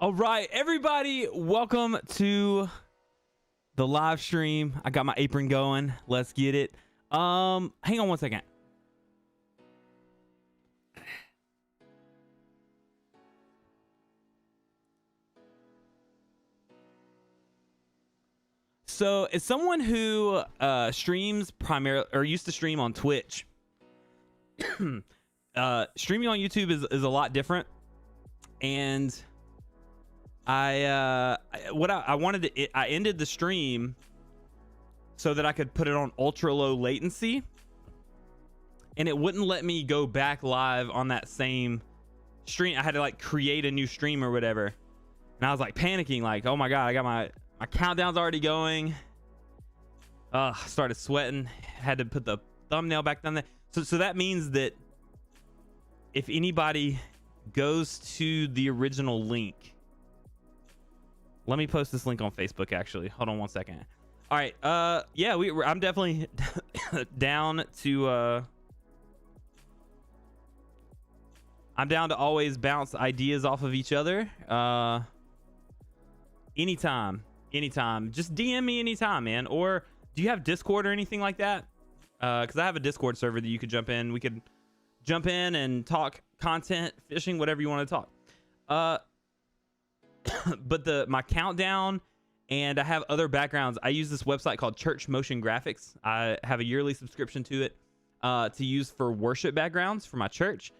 All right, everybody, welcome to the live stream. I got my apron going. Let's get it. Hang on one second. So, as someone who streams primarily or used to stream on Twitch, streaming on YouTube is a lot different, and I ended the stream so that I could put it on ultra low latency, and it wouldn't let me go back live on that same stream. I had to like create a new stream or whatever, and I was like panicking, like, oh my god, I got my countdown's already going. Started sweating, had to put the thumbnail back down there. So that means that if anybody goes to the original link, let me post this link on Facebook, actually. Hold on one second. All right. Yeah, I'm definitely down to I'm down to always bounce ideas off of each other. Anytime. Just DM me anytime, man. Or do you have Discord or anything like that? Because I have a Discord server that you could jump in. We could jump in and talk content, fishing, whatever you want to talk. But my countdown, and I have other backgrounds. I use this website called Church Motion Graphics. I have a yearly subscription to it to use for worship backgrounds for my church,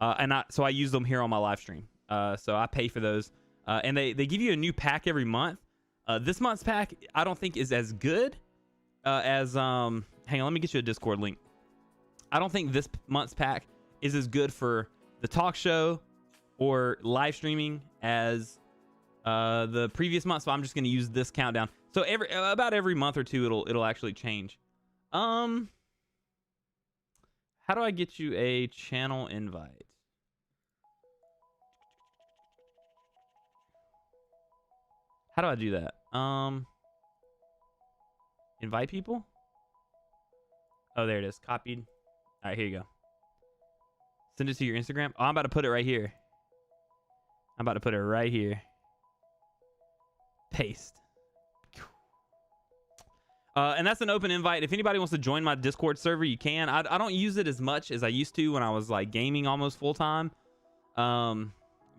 so I use them here on my live stream. So I pay for those, and they give you a new pack every month. This month's pack I don't think is as good as hang on, let me get you a Discord link. I don't think this month's pack is as good for the talk show or live streaming as the previous month, so I'm just going to use this countdown. So about every month or two it'll actually change. How do I get you a channel invite? How do I do that? Invite people? Oh, there it is. Copied. All right, here you go. Send it to your Instagram. Oh, I'm about to put it right here. Paste. And that's an open invite. If anybody wants to join my Discord server, you can. I don't use it as much as I used to when I was like gaming almost full time. But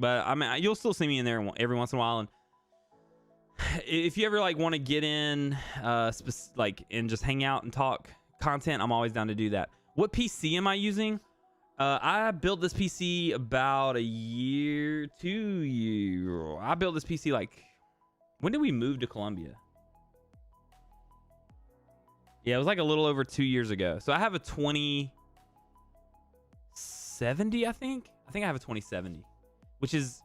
I mean, you'll still see me in there every once in a while. And if you ever like want to get in and just hang out and talk content, I'm always down to do that. What PC am I using? I built this PC about 2 years. I built this PC like, when did we move to Columbia? Yeah, it was like a little over 2 years ago. So I have a 2070, I think I have a 2070, which is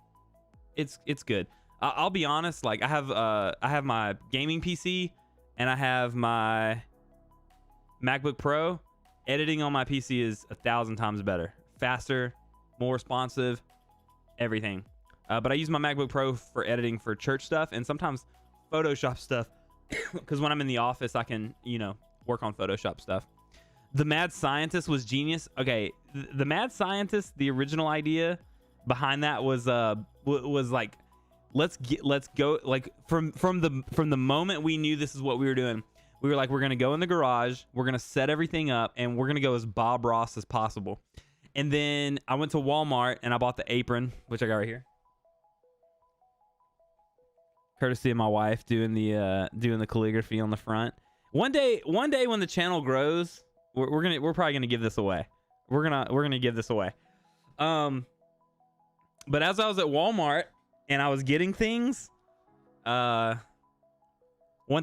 it's good. I'll be honest, like I have my gaming PC and I have my MacBook Pro. Editing on my PC is 1,000 times better, faster, more responsive, everything. But I use my MacBook Pro for editing for church stuff and sometimes Photoshop stuff, because when I'm in the office I can, work on Photoshop stuff. The Mad Scientist was genius. Okay, the Mad Scientist, the original idea behind that was like, let's go, like from the moment we knew this is what we were doing, we were like, we're gonna go in the garage, we're gonna set everything up, and we're gonna go as Bob Ross as possible. And then I went to Walmart and I bought the apron, which I got right here, courtesy of my wife, doing the calligraphy on the front. One day when the channel grows, we're probably gonna give this away. We're gonna give this away. But as I was at Walmart and I was getting things, one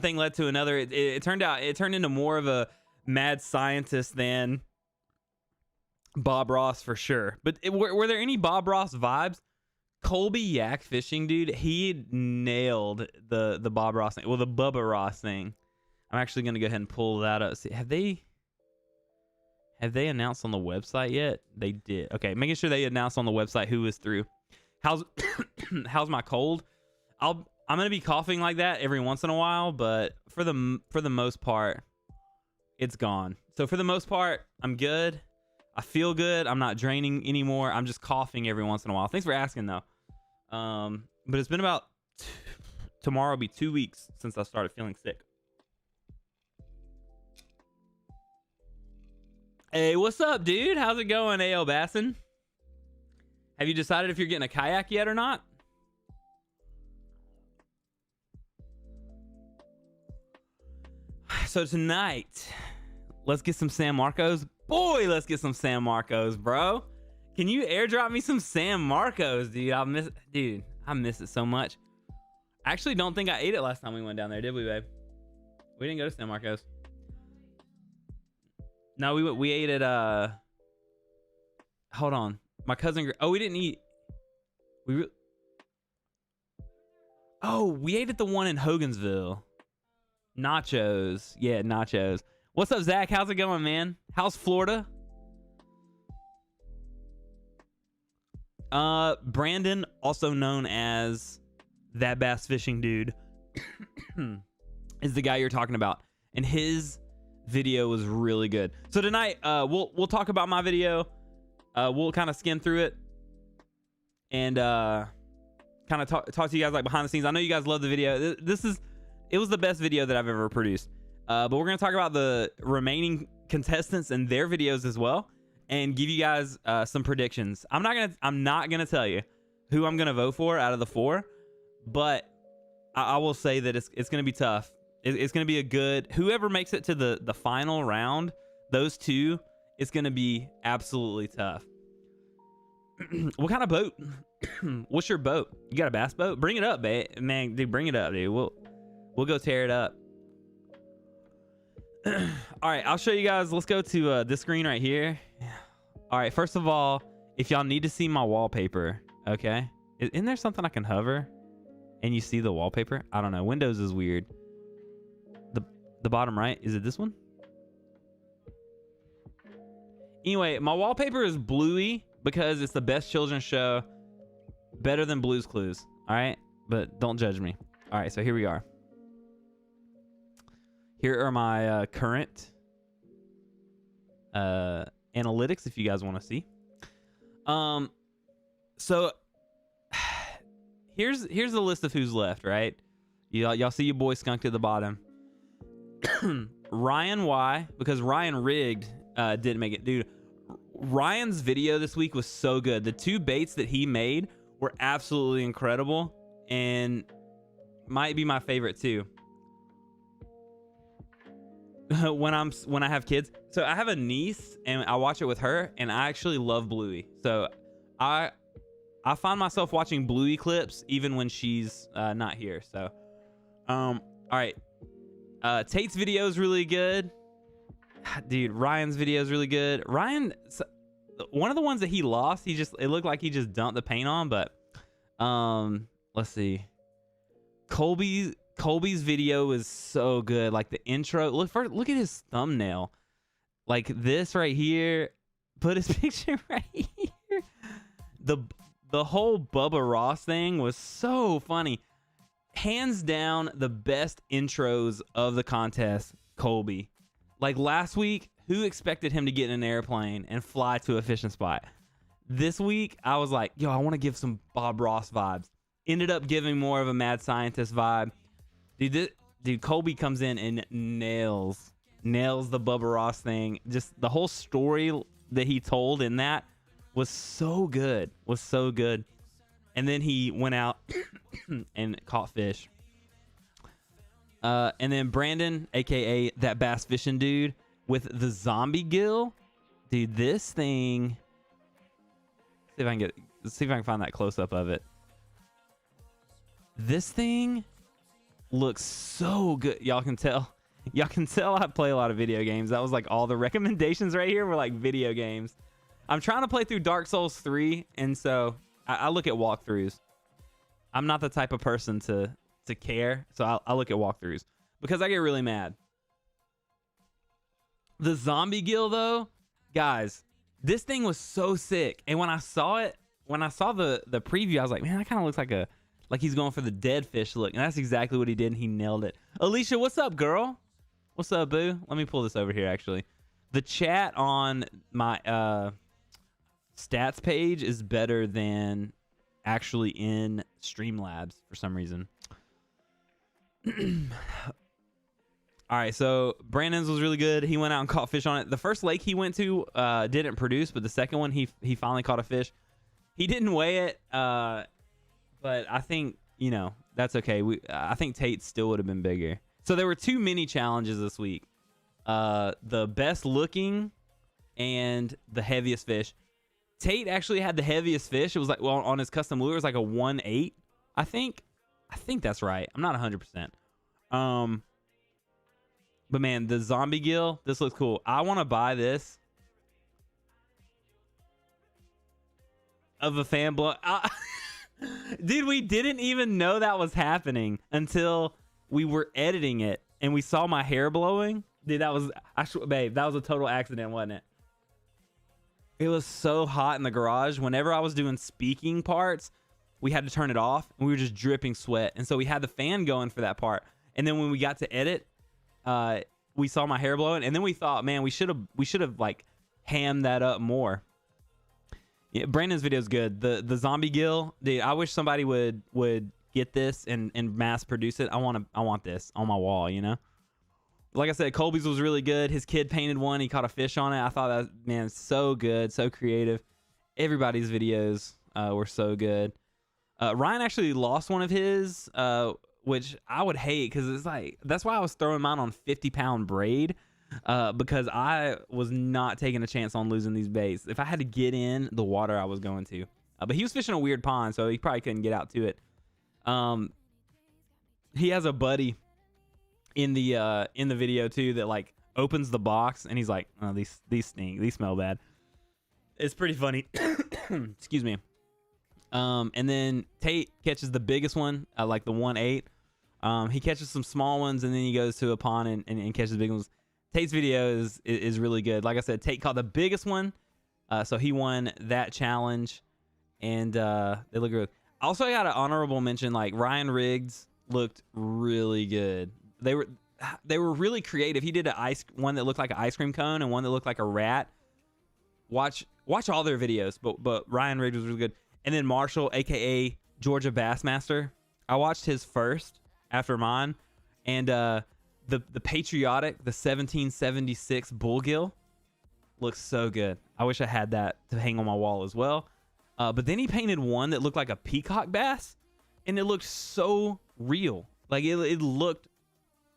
thing led to another. It turned into more of a Mad Scientist than Bob Ross for sure. But were there any Bob Ross vibes? Colby Yak Fishing, dude, he nailed the Bob Ross thing. Well, the Bubba Ross thing. I'm actually gonna go ahead and pull that up. See, have they announced on the website yet? They did. Okay, making sure they announced on the website who was through. How's my cold? I'm gonna be coughing like that every once in a while, but for the most part, it's gone. So for the most part, I'm good. I feel good. I'm not draining anymore. I'm just coughing every once in a while. Thanks for asking though. But it's been about tomorrow will be 2 weeks since I started feeling sick. Hey, what's up, dude? How's it going, A.O. Bassin? Have you decided if you're getting a kayak yet or not? So tonight, let's get some San Marcos. Boy, let's get some San Marcos, bro. Can you airdrop me some San Marcos, dude? I miss it so much. I actually don't think I ate it last time we went down there, did we, babe? We didn't go to San Marcos. No, we ate at hold on. My cousin, oh, we didn't eat. We ate at the one in Hogansville. Nachos. Yeah, nachos. What's up, Zach? How's it going, man? How's Florida? Brandon, also known as that bass fishing dude, is the guy you're talking about, and his video was really good. So tonight, we'll talk about my video. We'll kind of skim through it and kind of talk to you guys like behind the scenes. I know you guys love the video. It was the best video that I've ever produced. But we're gonna talk about the remaining contestants and their videos as well, and give you guys some predictions. I'm not gonna tell you who I'm gonna vote for out of the 4, but I will say that it's gonna be tough. It's gonna be a good, whoever makes it to the final round, those 2, it's gonna be absolutely tough. What kind of boat? What's your boat? You got a bass boat? Bring it up, babe. Man, dude, bring it up, dude. We'll go tear it up. All right, I'll show you guys. Let's go to this screen right here. All right, first of all, if y'all need to see my wallpaper, okay? Isn't there something I can hover and you see the wallpaper? I don't know. Windows is weird. The bottom right, is it this one? Anyway, my wallpaper is Bluey because it's the best children's show, better than Blue's Clues. All right, but don't judge me. All right, so here we are. Here are my current analytics, if you guys want to see. So here's the list of who's left, right? Y'all see your boy skunked at the bottom. Ryan Y, because Ryan rigged, didn't make it. Dude, Ryan's video this week was so good. The 2 baits that he made were absolutely incredible and might be my favorite too. when I have kids, so I have a niece and I watch it with her, and I actually love Bluey. So I find myself watching Bluey clips even when she's not here. So all right, Tate's video is really good, dude. Ryan's video is really good. Ryan, one of the ones that he lost, it looked like he just dumped the paint on, but let's see. Colby's video is so good. Like the intro, look at his thumbnail. Like this right here. Put his picture right here. The whole Bubba Ross thing was so funny. Hands down, the best intros of the contest, Colby. Like last week, who expected him to get in an airplane and fly to a fishing spot? This week, I was like, yo, I want to give some Bob Ross vibes. Ended up giving more of a mad scientist vibe. Dude, Colby comes in and nails the Bubba Ross thing. Just the whole story that he told in that was so good. And then he went out and caught fish. And then Brandon, aka that bass fishing dude, with the zombie gill. Dude, this thing. See if I can find that close up of it. This thing looks so good. Y'all can tell I play a lot of video games. That was like all the recommendations right here were like video games. I'm trying to play through Dark Souls 3, and so I look at walkthroughs. I'm not the type of person to care, so I look at walkthroughs because I get really mad. The zombie gill though, guys, this thing was so sick. And when I saw the preview, I was like, man, that kind of looks like he's going for the dead fish look, and that's exactly what he did, and he nailed it. Alicia, what's up, girl? What's up, boo? Let me pull this over here, actually. The chat on my stats page is better than actually in Streamlabs for some reason. All right, so Brandon's was really good. He went out and caught fish on it. The first lake he went to didn't produce, but the second one he finally caught a fish. He didn't weigh it, but I think, you know, that's okay. I think Tate still would have been bigger. So there were 2 mini challenges this week. The best looking and the heaviest fish. Tate actually had the heaviest fish. It was like, well, on his custom lure, it was like a 1/8, I think. I think that's right. I'm not 100%. But man, the zombie gill, this looks cool. I want to buy this of a fan blow. Dude, we didn't even know that was happening until we were editing it and we saw my hair blowing. Dude, that was, babe, that was a total accident, wasn't it? It was so hot in the garage. Whenever I was doing speaking parts, we had to turn it off and we were just dripping sweat. And so we had the fan going for that part. And then when we got to edit, we saw my hair blowing, and then we thought, man, we should have like hammed that up more. Yeah, Brandon's video is good. The zombie gill, dude, I wish somebody would get this and mass produce it. I want this on my wall, you know. Like I said, Colby's was really good. His kid painted one. He caught a fish on it. I thought that, man, so good, so creative. Everybody's videos were so good. Ryan actually lost one of his, which I would hate, because it's like, that's why I was throwing mine on 50-pound braid, because I was not taking a chance on losing these baits. If I had to get in the water, I was going to. But he was fishing a weird pond, so he probably couldn't get out to it. He has a buddy in the video too that like opens the box and he's like, oh, these stink, these smell bad. It's pretty funny. Excuse me. And then Tate catches the biggest one, like the 1/8. He catches some small ones, and then he goes to a pond and catches the big ones. Tate's video is really good. Like I said, Tate caught the biggest one, so he won that challenge, and they look good. Also, I got an honorable mention. Like Ryan Riggs looked really good. They were really creative. He did one that looked like an ice cream cone and one that looked like a rat. Watch all their videos, but Ryan Riggs was really good. And then Marshall, aka Georgia Bassmaster, I watched his first after mine, and the patriotic, the 1776 bullgill looks so good. I wish I had that to hang on my wall as well. But then he painted one that looked like a peacock bass, and it looked so real. Like it looked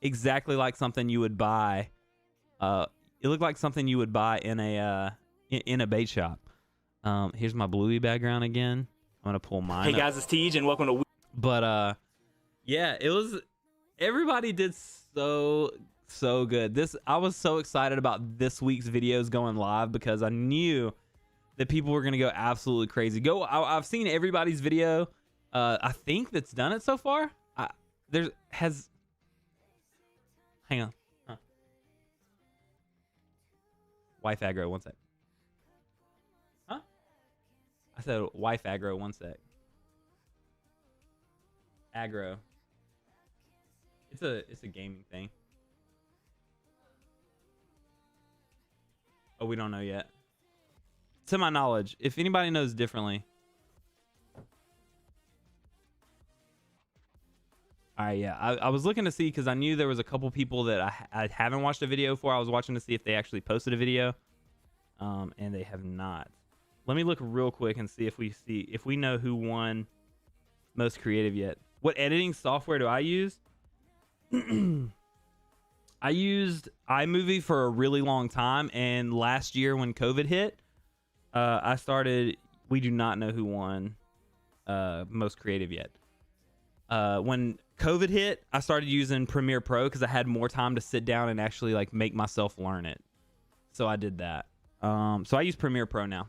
exactly like something you would buy. It looked like something you would buy in a bait shop. Here's my bluey background again. I'm gonna pull mine. Hey guys, it's Tej, and welcome to. But yeah, it was. Everybody did so good. I was so excited about this week's videos going live because I knew that people were gonna go absolutely crazy. I've seen everybody's video. I think that's done it so far. Hang on. Wife aggro, one sec. Huh? I said wife aggro, one sec. Aggro. It's a gaming thing. Oh, we don't know yet. To my knowledge, if anybody knows differently. All right, yeah. I was looking to see because I knew there was a couple people that I haven't watched a video for. I was watching to see if they actually posted a video, and they have not. Let me look real quick and see if we know who won most creative yet. What editing software do I use? I used iMovie for a really long time, and last year when COVID hit, I started. We do not know who won most creative yet. When COVID hit, I started using Premiere Pro because I had more time to sit down and actually like make myself learn it. So I did that. So I use Premiere Pro now.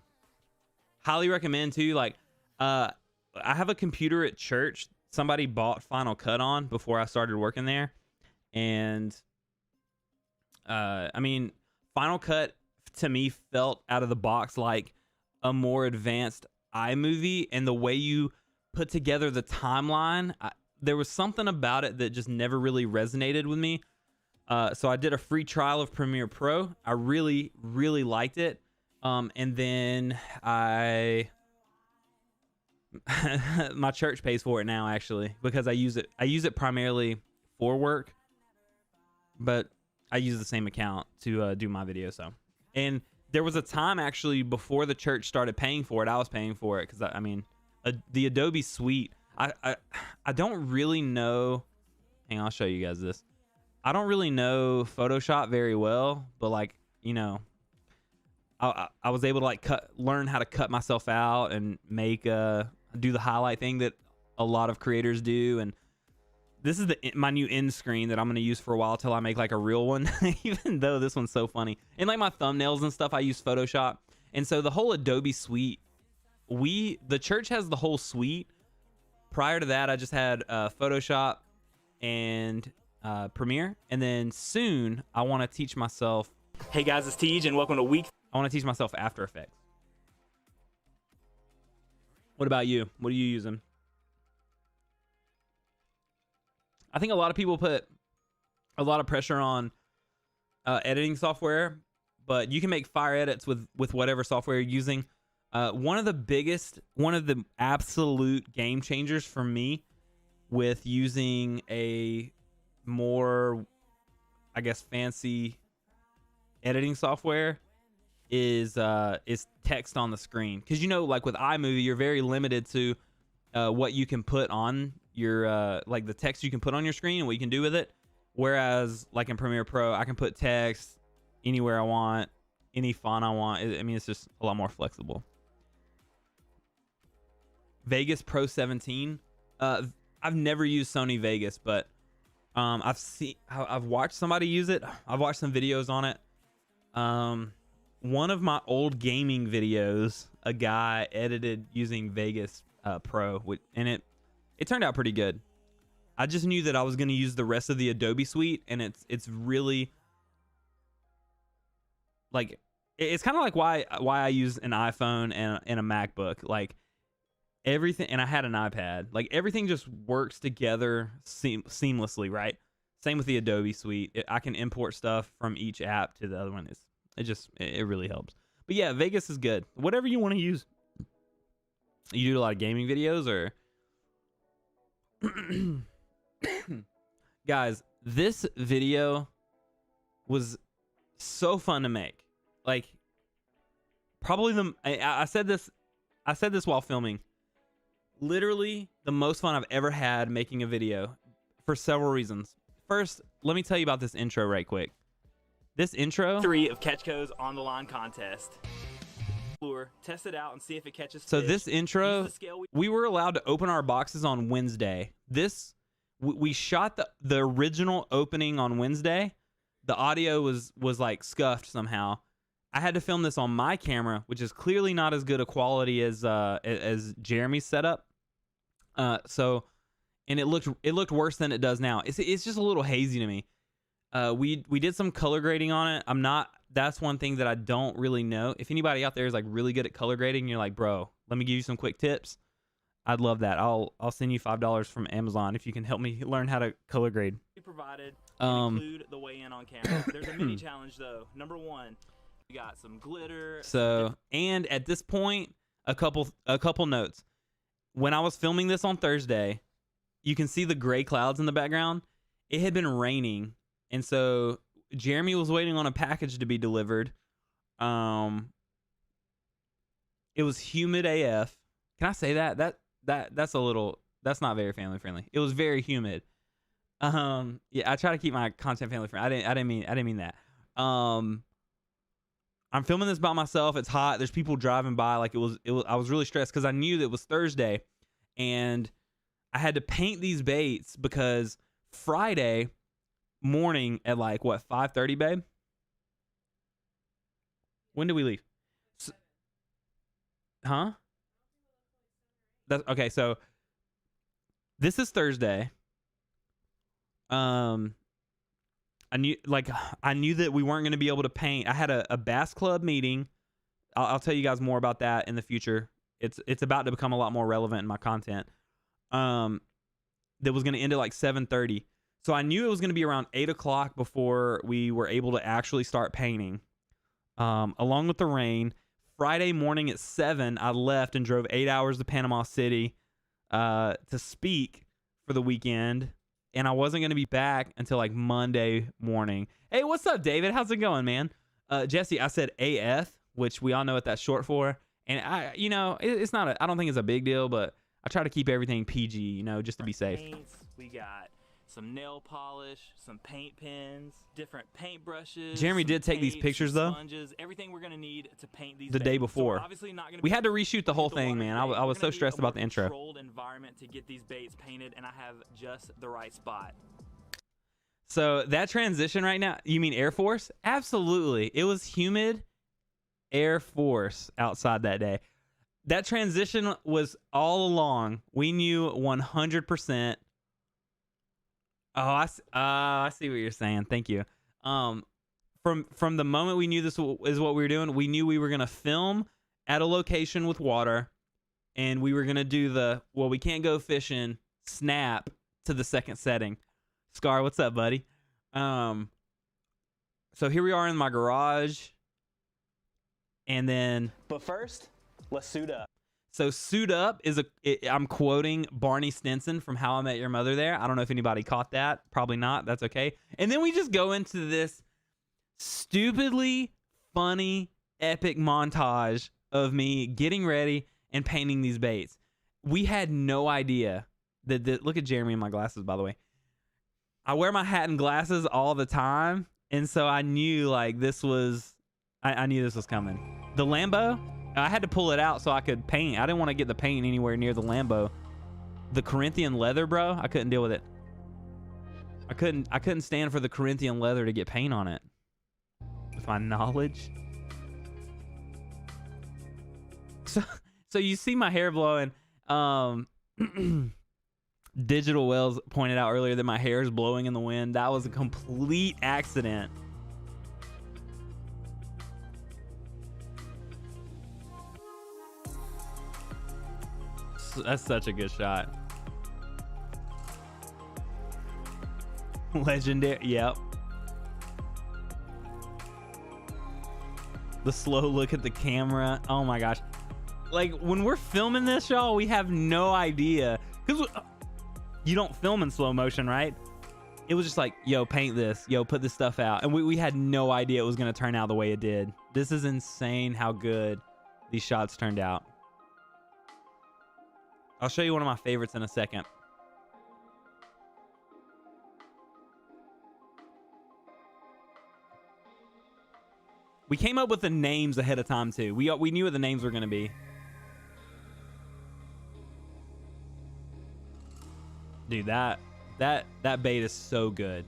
Highly recommend too. Like, I have a computer at church. Somebody bought Final Cut on before I started working there, and I mean, Final Cut to me felt out of the box like a more advanced iMovie, and the way you put together the timeline, there was something about it that just never really resonated with me. So I did a free trial of Premiere Pro. I really, really liked it. And then I My church pays for it now, actually, because I use it primarily for work, but I use the same account to do my video. So, and there was a time actually before the church started paying for it, I was paying for it because I mean, the Adobe Suite. I don't really know. Hang on, I'll show you guys this. I don't really know Photoshop very well, but like, you know, I was able to like learn how to cut myself out and make do the highlight thing that a lot of creators do. And this is my new end screen that I'm gonna use for a while till I make like a real one. Even though this one's so funny, and like my thumbnails and stuff, I use Photoshop. And so the whole Adobe Suite, the church has the whole suite. Prior to that, I just had Photoshop and Premiere, and then soon I want to teach myself. Hey guys, it's Tej, and welcome to week. I want to teach myself After Effects. What about you? What are you using? I think a lot of people put a lot of pressure on editing software, but you can make fire edits with whatever software you're using. One of the absolute game changers for me with using a more, I guess, fancy editing software is text on the screen. Because, you know, like with iMovie, you're very limited to what you can put on your like the text you can put on your screen and what you can do with it. Whereas like in Premiere Pro, I can put text anywhere I want, any font I want. I mean, it's just a lot more flexible. Vegas Pro 17. I've never used Sony Vegas, but I've watched somebody use it. I've watched some videos on it. One of my old gaming videos, a guy edited using Vegas Pro, and it turned out pretty good. I just knew that I was going to use the rest of the Adobe Suite, and it's really like, it's kind of like why I use an iPhone and a MacBook. Like everything, and I had an iPad. Like everything just works together seamlessly, right? Same with the Adobe Suite. I can import stuff from each app to the other one. It really helps. But yeah, Vegas is good. Whatever you want to use. You do a lot of gaming videos, or guys, this video was so fun to make. Like probably I said this while filming. Literally the most fun I've ever had making a video, for several reasons. First, let me tell you about this intro right quick. This intro, 3 of Catchco's on the line contest. Test it out and see if it catches fish. So this intro, we were allowed to open our boxes on Wednesday. We shot the original opening on Wednesday. The audio was like scuffed somehow. I had to film this on my camera, which is clearly not as good a quality as Jeremy's setup. So, and it looked worse than it does now. It's just a little hazy to me. We did some color grading on it. That's one thing that I don't really know. If anybody out there is like really good at color grading, you're like, bro, let me give you some quick tips. I'd love that. I'll send you $5 from Amazon if you can help me learn how to color grade. We provided include the way in on camera. There's a mini challenge though. Number 1, we got some glitter. So, and at this point, a couple notes. When I was filming this on Thursday, you can see the gray clouds in the background. It had been raining, and so Jeremy was waiting on a package to be delivered. It was humid AF. Can I say that? That's that's not very family friendly. It was very humid. Yeah, I try to keep my content family friendly. I didn't mean that. I'm filming this by myself. It's hot. There's people driving by. Like it was I was really stressed because I knew that it was Thursday, and I had to paint these baits because Friday morning at like what, 5:30, babe? When did we leave? Huh? That's okay. So this is Thursday. I knew that we weren't going to be able to paint. I had a bass club meeting. I'll tell you guys more about that in the future. It's about to become a lot more relevant in my content. That was going to end at like 7:30. So I knew it was going to be around 8 o'clock before we were able to actually start painting. Along with the rain, Friday morning at 7, I left and drove 8 hours to Panama City to speak for the weekend. And I wasn't going to be back until like Monday morning. Hey, what's up, David? How's it going, man? Jesse, I said AF, which we all know what that's short for. And it's not I don't think it's a big deal, but I try to keep everything PG, just to be safe. Paints, we got some nail polish, some paint pens, different paint brushes. Jeremy did take these pictures though. Sponges, everything we're gonna need to paint these the day before. So obviously not gonna we had to reshoot the whole thing, man. I was so stressed about the intro. Controlled environment to get these baits painted, and I have just the right spot. So that transition right now, you mean Air Force? Absolutely. It was humid Air Force outside that day. That transition was all along. We knew 100%. Oh, I see what you're saying. Thank you. From the moment we knew this is what we were doing, we knew we were going to film at a location with water, and we were going to do we can't go fishing, snap to the second setting. Scar, what's up, buddy? So here we are in my garage, and then... But first, let's suit up. So suit up I'm quoting Barney Stinson from How I Met Your Mother there. I don't know if anybody caught that. Probably not. That's okay. And then we just go into this stupidly funny, epic montage of me getting ready and painting these baits. We had no idea that look at Jeremy in my glasses, by the way. I wear my hat and glasses all the time, and so I knew like this was I knew this was coming. The Lambo, I had to pull it out so I could paint. I didn't want to get the paint anywhere near the Lambo. The Corinthian leather, bro, I couldn't deal with it. I couldn't stand for the Corinthian leather to get paint on it. With my knowledge. So you see my hair blowing. Digital Wells pointed out earlier that my hair is blowing in the wind. That was a complete accident. That's such a good shot. Legendary. Yep. The slow look at the camera. Oh my gosh. Like when we're filming this, y'all, we have no idea. Because you don't film in slow motion, right? It was just like, yo, paint this. Yo, put this stuff out. And we had no idea it was going to turn out the way it did. This is insane how good these shots turned out. I'll show you one of my favorites in a second. We came up with the names ahead of time too. We knew what the names were going to be. Dude, that bait is so good.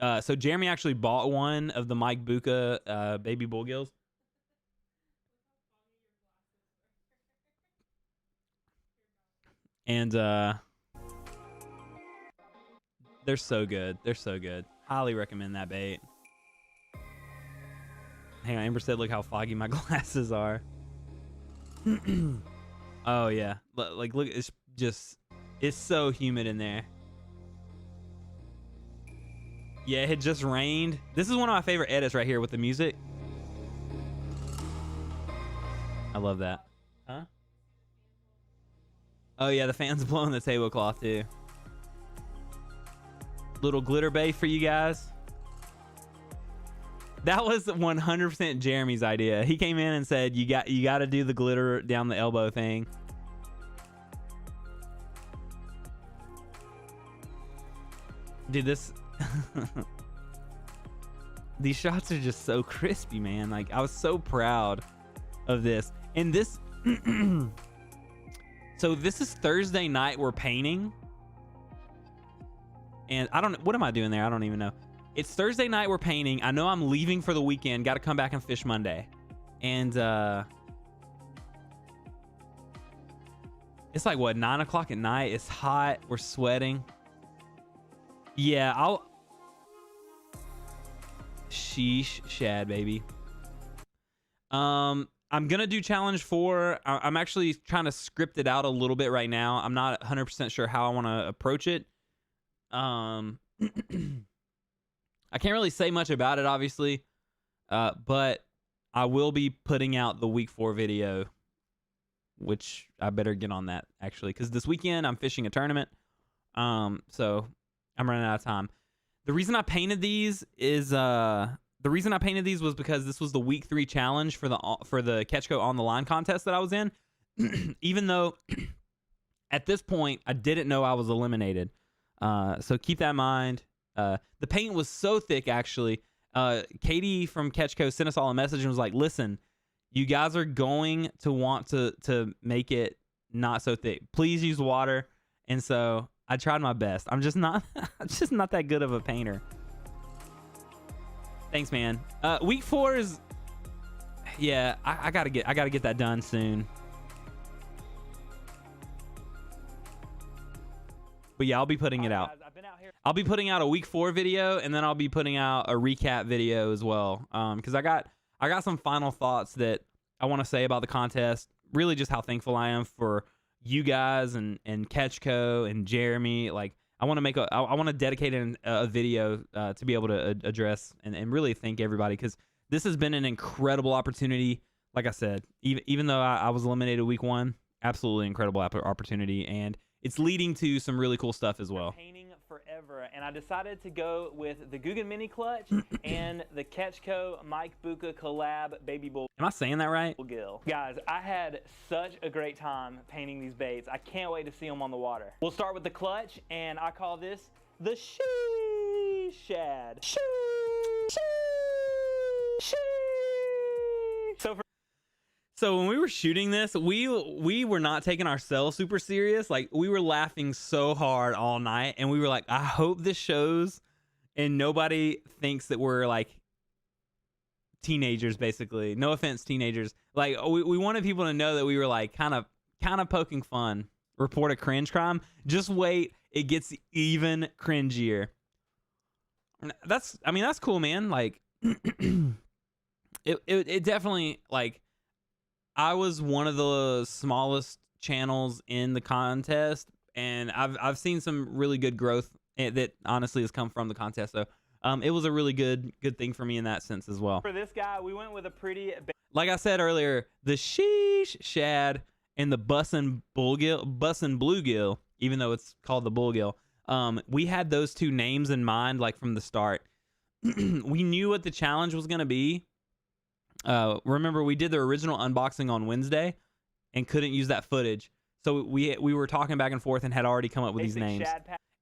So Jeremy actually bought one of the Mike Buka baby bullgills. And they're so good. They're so good. Highly recommend that bait. Hang on, Amber said, look how foggy my glasses are. Oh, yeah. Like, look, it's so humid in there. Yeah, it had just rained. This is one of my favorite edits right here with the music. I love that. Huh? Oh, yeah, the fan's blowing the tablecloth, too. Little glitter bay for you guys. That was 100% Jeremy's idea. He came in and said, you got to do the glitter down the elbow thing. Dude, this... These shots are just so crispy, man. Like, I was so proud of this. And this... So this is Thursday night we're painting. And I don't... What am I doing there? I don't even know. It's Thursday night we're painting. I know I'm leaving for the weekend. Got to come back and fish Monday. And it's like, what, 9 o'clock at night? It's hot. We're sweating. Yeah, Sheesh, Shad, baby. I'm gonna do challenge 4. I'm actually trying to script it out a little bit right now. I'm not 100% sure how I want to approach it. I can't really say much about it, obviously, but I will be putting out the week 4 video, which I better get on that actually, because this weekend I'm fishing a tournament. So I'm running out of time. The reason I painted these was because this was the week 3 challenge for the Catchco on the line contest that I was in. Even though at this point I didn't know I was eliminated. So keep that in mind. The paint was so thick actually. Katie from Catchco sent us all a message and was like, listen, you guys are going to want to make it not so thick. Please use water. And so I tried my best. I'm just not that good of a painter. Thanks, man. Week 4 is, yeah, I gotta get that done soon. But yeah, I'll be putting it out. I'll be putting out a week 4 video, and then I'll be putting out a recap video as well. Because I got some final thoughts that I want to say about the contest. Really, just how thankful I am for you guys and Catchco and Jeremy. Like, I want to dedicate a video to be able to address and really thank everybody, because this has been an incredible opportunity. Like I said, even though I was eliminated week 1, absolutely incredible opportunity, and it's leading to some really cool stuff as well. Painting forever, and I decided to go with the Googan Mini Clutch and the Catchco Mike Buka collab Baby Bull. Am I saying that right? Gill. Guys, I had such a great time painting these baits. I can't wait to see them on the water. We'll start with the clutch, and I call this the Shad. So when we were shooting this, we were not taking ourselves super serious. Like, we were laughing so hard all night, and we were like, I hope this shows and nobody thinks that we're like teenagers, basically. No offense, teenagers. Like, we wanted people to know that we were like kind of poking fun. Report a cringe crime. Just wait, it gets even cringier. That's cool, man. Like, it definitely, like, I was one of the smallest channels in the contest, and I've seen some really good growth that honestly has come from the contest. So it was a really good thing for me in that sense as well. For this guy, we went with a pretty, like I said earlier, the shad and the bussin' bluegill, even though it's called the bullgill. We had those 2 names in mind, like, from the start. We knew what the challenge was gonna be. Remember, we did the original unboxing on Wednesday and couldn't use that footage, so we were talking back and forth and had already come up with these names.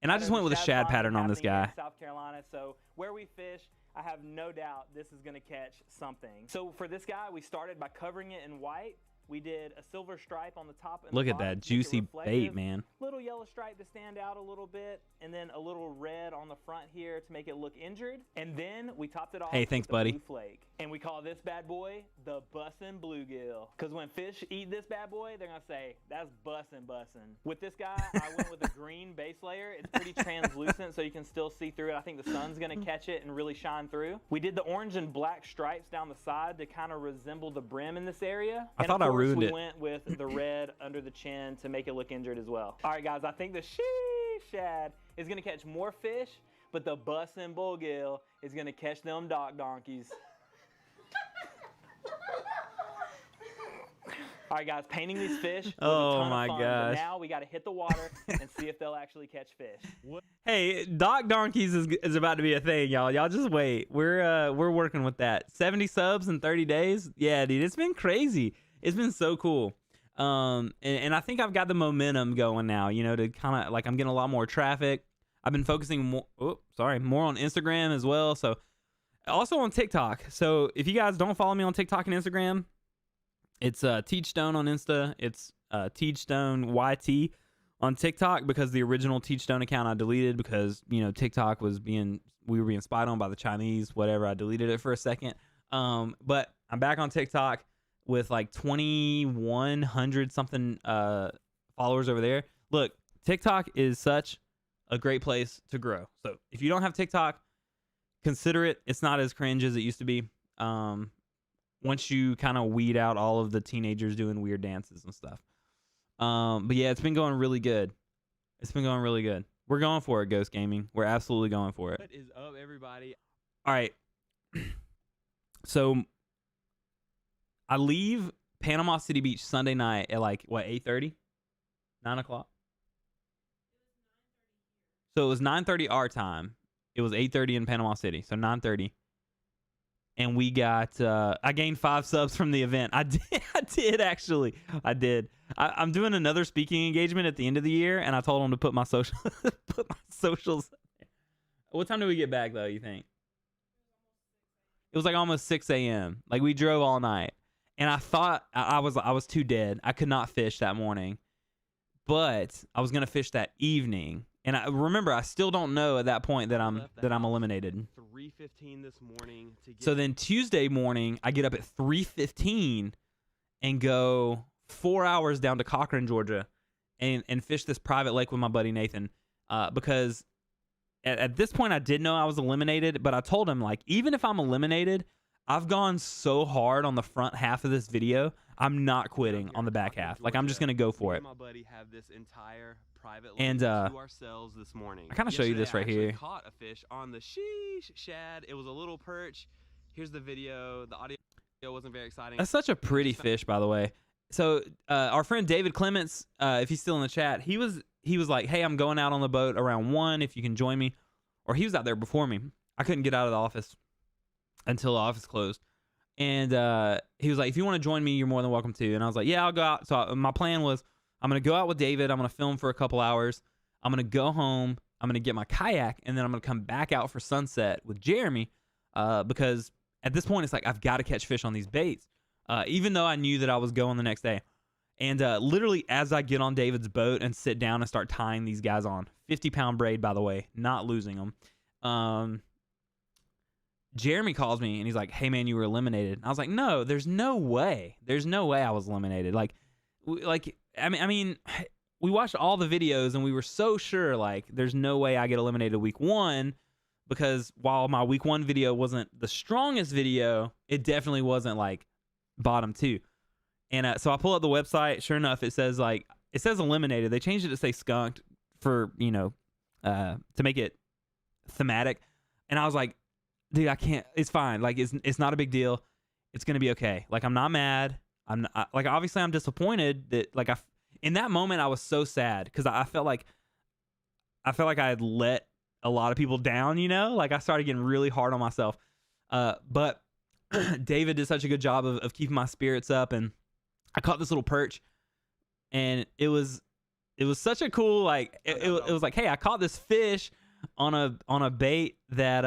And I just went with a shad pattern on this guy. South Carolina, so where we fish, I have no doubt this is going to catch something. So for this guy, we started by covering it in white. We did a silver stripe on the top and look the at bottom that to make it juicy reflective. bait, man. Little yellow stripe to stand out a little bit, and then a little red on the front here to make it look injured. And then we topped it off Hey, thanks, with buddy. blue flake. And we call this bad boy the bussin' bluegill. Because when fish eat this bad boy, they're going to say, that's bussin'. With this guy, I went with a green base layer. It's pretty translucent, so you can still see through it. I think the sun's going to catch it and really shine through. We did the orange and black stripes down the side to kind of resemble the brim in this area. I thought I ruined it. We went with the red under the chin to make it look injured as well. All right, guys, I think the shad is going to catch more fish, but the bussin' bullgill is going to catch them donkeys. All right, guys, painting these fish was a ton of fun, but now we got to hit the water and see if they'll actually catch fish. Hey, donkeys is about to be a thing, y'all. Y'all just wait. We're working with that. 70 subs in 30 days. Yeah, dude, it's been crazy. It's been so cool. And I think I've got the momentum going now, you know, to kind of, like, I'm getting a lot more traffic. I've been focusing more on Instagram as well. So also on TikTok. So if you guys don't follow me on TikTok and Instagram, it's Teachstone on Insta. It's Teachstone YT on TikTok, because the original Teachstone account I deleted because, you know, TikTok we were being spied on by the Chinese, whatever. I deleted it for a second. But I'm back on TikTok with like 2,100 something followers over there. Look, TikTok is such a great place to grow. So if you don't have TikTok, consider it. It's not as cringe as it used to be. Once you kind of weed out all of the teenagers doing weird dances and stuff. But yeah, it's been going really good. We're going for it, Ghost Gaming. We're absolutely going for it. What is up, everybody? All right. So I leave Panama City Beach Sunday night at like what 8:30, 9 o'clock. So it was 9:30 our time. It was 8:30 in Panama City, so 9:30. And we got, I gained 5 subs from the event. I did actually. I did. I'm doing another speaking engagement at the end of the year, and I told them to put my socials. What time did we get back though? You think? It was like almost 6 a.m. Like we drove all night, and I thought I was too dead. I could not fish that morning, but I was gonna fish that evening. And I remember, I still don't know at that point that I'm eliminated. 3:15 this morning. So then Tuesday morning, I get up at 3:15 and go 4 hours down to Cochran, Georgia, and fish this private lake with my buddy Nathan. Because at this point, I did know I was eliminated, but I told him, like, even if I'm eliminated, I've gone so hard on the front half of this video, I'm not quitting on the back half. Like, I'm just gonna go for it. My buddy have this entire private and to ourselves this morning. I kind of show you this right here. Caught a fish on the sheesh shad. It was a little perch. Here's the video. The audio wasn't very exciting. That's such a pretty fish, by the way. So our friend David Clements, if he's still in the chat, he was like, hey, I'm going out on the boat around 1 if you can join me. Or he was out there before me. I couldn't get out of the office until the office closed. And he was like, if you want to join me, you're more than welcome to. And I was like, yeah, I'll go out. So my plan was, I'm going to go out with David. I'm going to film for a couple hours. I'm going to go home. I'm going to get my kayak. And then I'm going to come back out for sunset with Jeremy. Because at this point, it's like, I've got to catch fish on these baits. Even though I knew that I was going the next day. And literally, as I get on David's boat and sit down and start tying these guys on, 50-pound braid, by the way, not losing them. Jeremy calls me and he's like, hey man, you were eliminated. I was like, no, there's no way. There's no way I was eliminated. I mean, we watched all the videos and we were so sure, like, there's no way I get eliminated week 1, because while my week 1 video wasn't the strongest video, it definitely wasn't like bottom 2. And so I pull up the website. Sure enough, it says eliminated. They changed it to say skunked for, to make it thematic. And I was like, dude, I can't. It's fine. Like, it's not a big deal. It's gonna be okay. Like, I'm not mad. Obviously I'm disappointed that, like, in that moment I was so sad because I felt like I had let a lot of people down. Like, I started getting really hard on myself. But David did such a good job of keeping my spirits up, and I caught this little perch, and it was such a cool, like, it was like, hey, I caught this fish on a bait that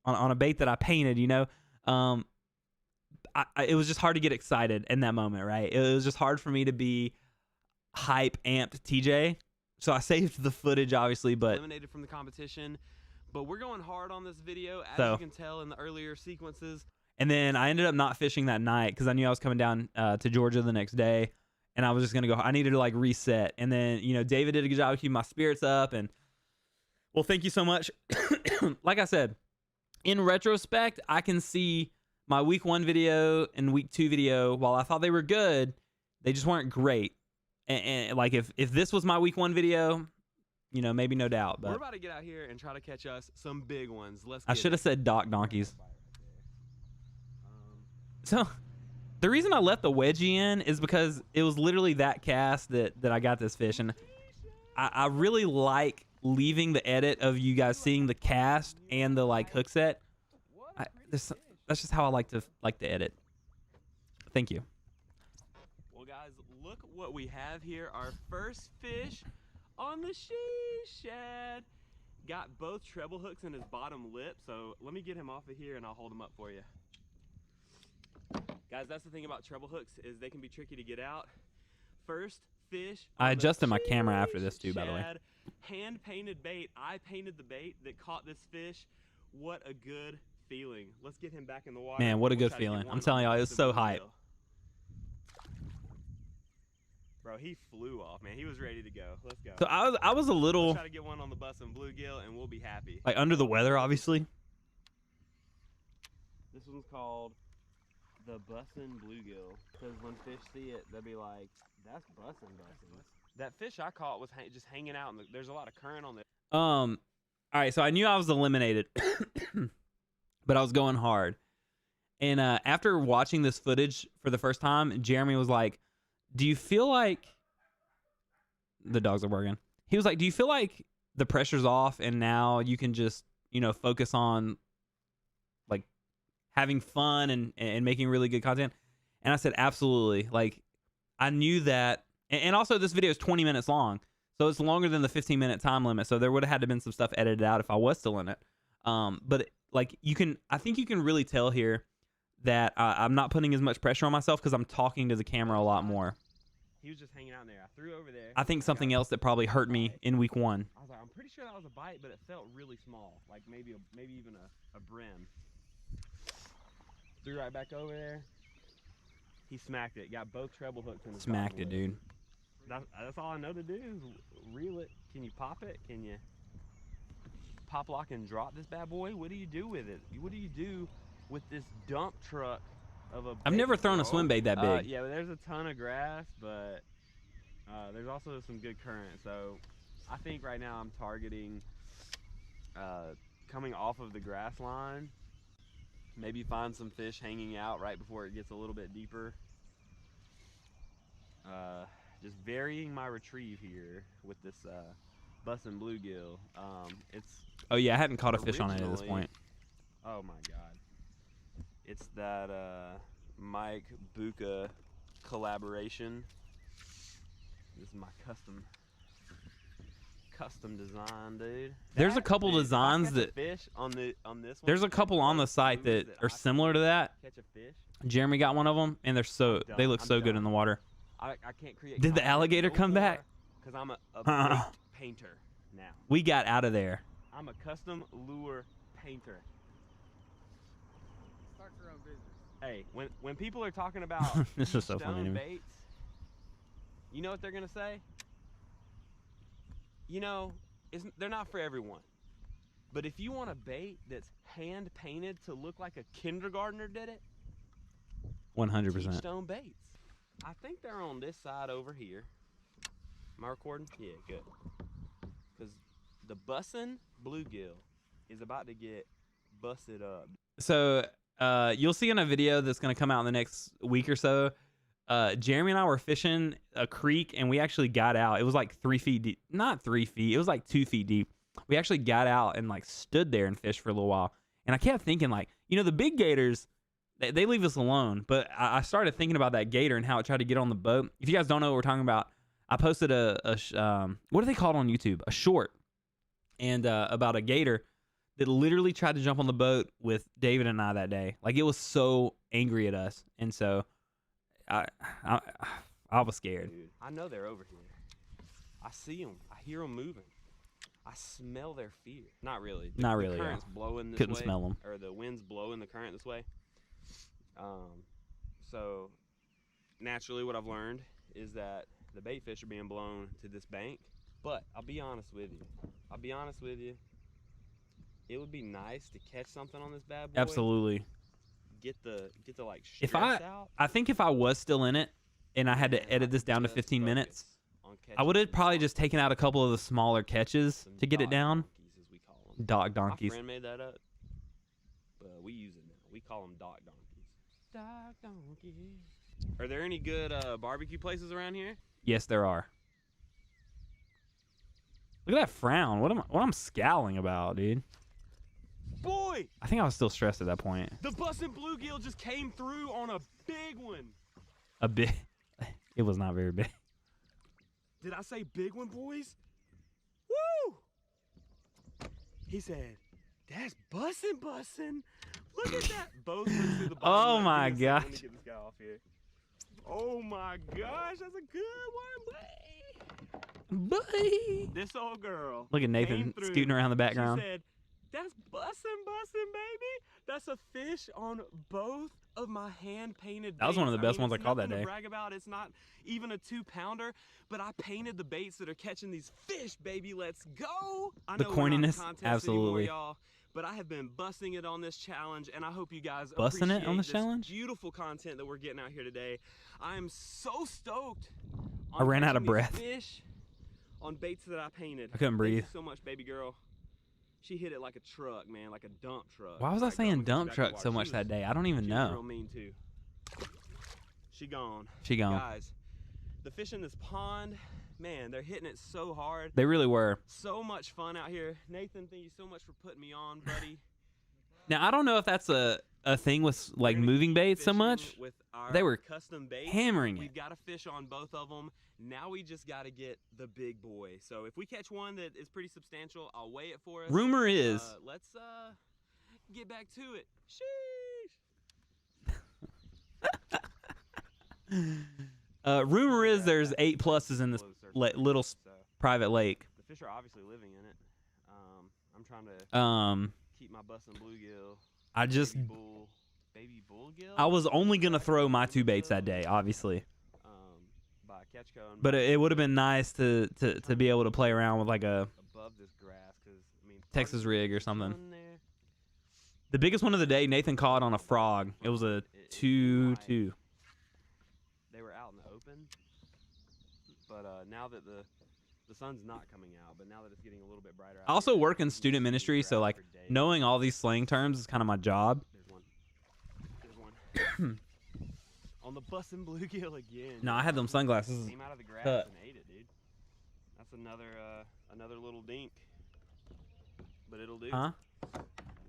on a bait that I painted. It was just hard to get excited in that moment, right? It was just hard for me to be hype amped TJ. So I saved the footage, obviously, but eliminated from the competition. But we're going hard on this video, as you can tell in the earlier sequences. And then I ended up not fishing that night because I knew I was coming down to Georgia the next day, and I was just gonna go. I needed to, like, reset. And then David did a good job of keeping my spirits up. And well, thank you so much. Like I said, in retrospect, I can see my week 1 video and week 2 video. While I thought they were good, they just weren't great. And like, if this was my week 1 video, maybe no doubt. But we're about to get out here and try to catch us some big ones. I should have said dock donkeys. So the reason I left the wedgie in is because it was literally that cast that I got this fish. And I really like leaving the edit of you guys seeing the cast and the, like, hook set. That's just how I like to edit. Thank you. Well, guys, look what we have here. Our first fish on the sheesh shad. Got both treble hooks in his bottom lip. So let me get him off of here and I'll hold him up for you. Guys, that's the thing about treble hooks, is they can be tricky to get out. First fish. I adjusted my camera after this too, by the way. Hand painted bait. I painted the bait that caught this fish. What a good feeling. Let's get him back in the water. Man, what a good feeling. I'm telling y'all, it was so hype. Bro, he flew off, man. He was ready to go. Let's go. So I was a little, we'll try to get one on the bussin' bluegill and we'll be happy. like, under the weather, obviously. This one's called the bussin' bluegill, because when fish see it, they'll be like, that's bussin'. That fish I caught was just hanging out, and there's a lot of current on it. All right, so I knew I was eliminated, but I was going hard. And after watching this footage for the first time, Jeremy was like, do you feel like the dogs are barking? He was like, do you feel like the pressure's off and now you can just, focus on like having fun and making really good content? And I said, absolutely. Like, I knew that. And also this video is 20 minutes long. So it's longer than the 15-minute time limit. So there would have had to been some stuff edited out if I was still in it. But like I think you can really tell here that I'm not putting as much pressure on myself because I'm talking to the camera a lot more. He was just hanging out in there. I threw over there. I think something else that probably hurt me in week 1. I was like, I'm pretty sure that was a bite, but it felt really small, like maybe even a brim. Threw right back over there. He smacked it. Got both treble hooks in his Smacked it, dude. That's all I know to do is reel it. Can you pop it? Can you pop, lock, and drop this bad boy? What do you do with it? What do you do with this dump truck of a bait? I've never thrown a swim bait that big. Yeah, but there's a ton of grass, but there's also some good current. So I think right now I'm targeting coming off of the grass line. Maybe find some fish hanging out right before it gets a little bit deeper. Just varying my retrieve here with this bussin' bluegill. Oh yeah, I hadn't caught a fish on it at this point. Oh my god. It's that Mike Buka collaboration. This is my custom design, dude. There's a couple designs that fish on this one. There's a couple on the site that are similar to that. Catch a fish. Jeremy got one of them, and they look so good in the water. I can't create. Did the alligator come back? Because I'm a bait painter now. We got out of there. I'm a custom lure painter. Start your own business. Hey, when people are talking about This is so funny to stone me. baits, you know what they're gonna say? They're not for everyone. But if you want a bait that's hand painted to look like a kindergartner did it, 100%. stone baits. I think they're on this side over here. Am I recording? Yeah, good. Because the bussin' bluegill is about to get busted up. So you'll see in a video that's going to come out in the next week or so, Jeremy and I were fishing a creek, and we actually got out. It was like 3 feet deep. Not 3 feet. It was like 2 feet deep. We actually got out and like stood there and fished for a little while. And I kept thinking, like, the big gators, they leave us alone. But I started thinking about that gator and how it tried to get on the boat. If you guys don't know what we're talking about, I posted what do they call it on YouTube? A short. And about a gator that literally tried to jump on the boat with David and I that day. Like, it was so angry at us. And so I was scared. Dude, I know they're over here. I see them. I hear them moving. I smell their fear. Not really. Not really. The current's blowing this Couldn't way, smell them. or the wind's blowing the current this way. So naturally, what I've learned is that the bait fish are being blown to this bank. But I'll be honest with you. It would be nice to catch something on this bad boy. Absolutely. Get the like stress out. I think if I was still in it and I had to edit this down to 15 minutes, I would have probably just taken out a couple of the smaller catches to get it down. Donkeys, as we call them. Dock donkeys. My friend made that up, but we use it now. We call them dock donkeys. Dock donkeys. Are there any good barbecue places around here? Yes, there are. Look at that frown. What I'm scowling about, dude? Boy, I think I was still stressed at that point. the bussin' bluegill just came through on a big one. A bit. It was not very big. Did I say big one, boys? Woo! He said, "That's bussin'. Look at that." Both went through the bottom. Oh my Let gosh. me get this guy off here. Oh my gosh, that's a good one, Buddy. This old girl. Look at came Nathan through. scooting around the background. She said, "That's bussin', baby. That's a fish on both of my hand-painted baits." That was one of the best ones I it's caught that nothing to day. brag about. It's not even a 2-pounder, but I painted the baits that are catching these fish, baby. Let's go. I The know we're not in corniness, contest absolutely. anymore, y'all, but I have been busting it on this challenge, and I hope you guys Busting it on appreciate this challenge? beautiful content that we're getting out here today. I am so stoked. I ran out of catching these breath. Fish on baits that I painted. I couldn't breathe. Thank you so much, baby girl. She hit it like a truck, man, like a dump truck. Why was I Like, saying going dump back to truck water. so She much was- that day? I don't even she was real know. mean too. She gone. She gone. Guys, the fish in this pond, man, they're hitting it so hard. They really were. So much fun out here. Nathan, thank you so much for putting me on, buddy. Now, I don't know if that's a thing with like We're gonna moving keep baits so fishing much. With our They were custom baits. hammering We've it. got a fish on both of them. Now we just got to get the big boy. So if we catch one that is pretty substantial, I'll weigh it for us. Rumor is, Let's get back to it. Sheesh. rumor is there's 8 pluses in this Closed circuit. little So private lake. the fish are obviously living in it. I'm trying to keep my bussin' bluegill. I just, Baby bullgill. I was only gonna throw my 2 baits that day, obviously, By Catchco and but by- it would have been nice to be able to play around with like a above this grass, because I mean Texas part of rig the or something. sun there, The biggest one of the day, Nathan caught on a frog. It was a It- 2-2. they were out in the open, but now that the sun's not coming out, but now that it's getting a little bit brighter out I also here, work in you student see ministry, so grass like for days. knowing all these slang terms is kind of my job. There's one on the bussin' bluegill again. No, I had them sunglasses. Came out of the grass cut. and ate it, dude. That's another little dink, but it'll do. Huh?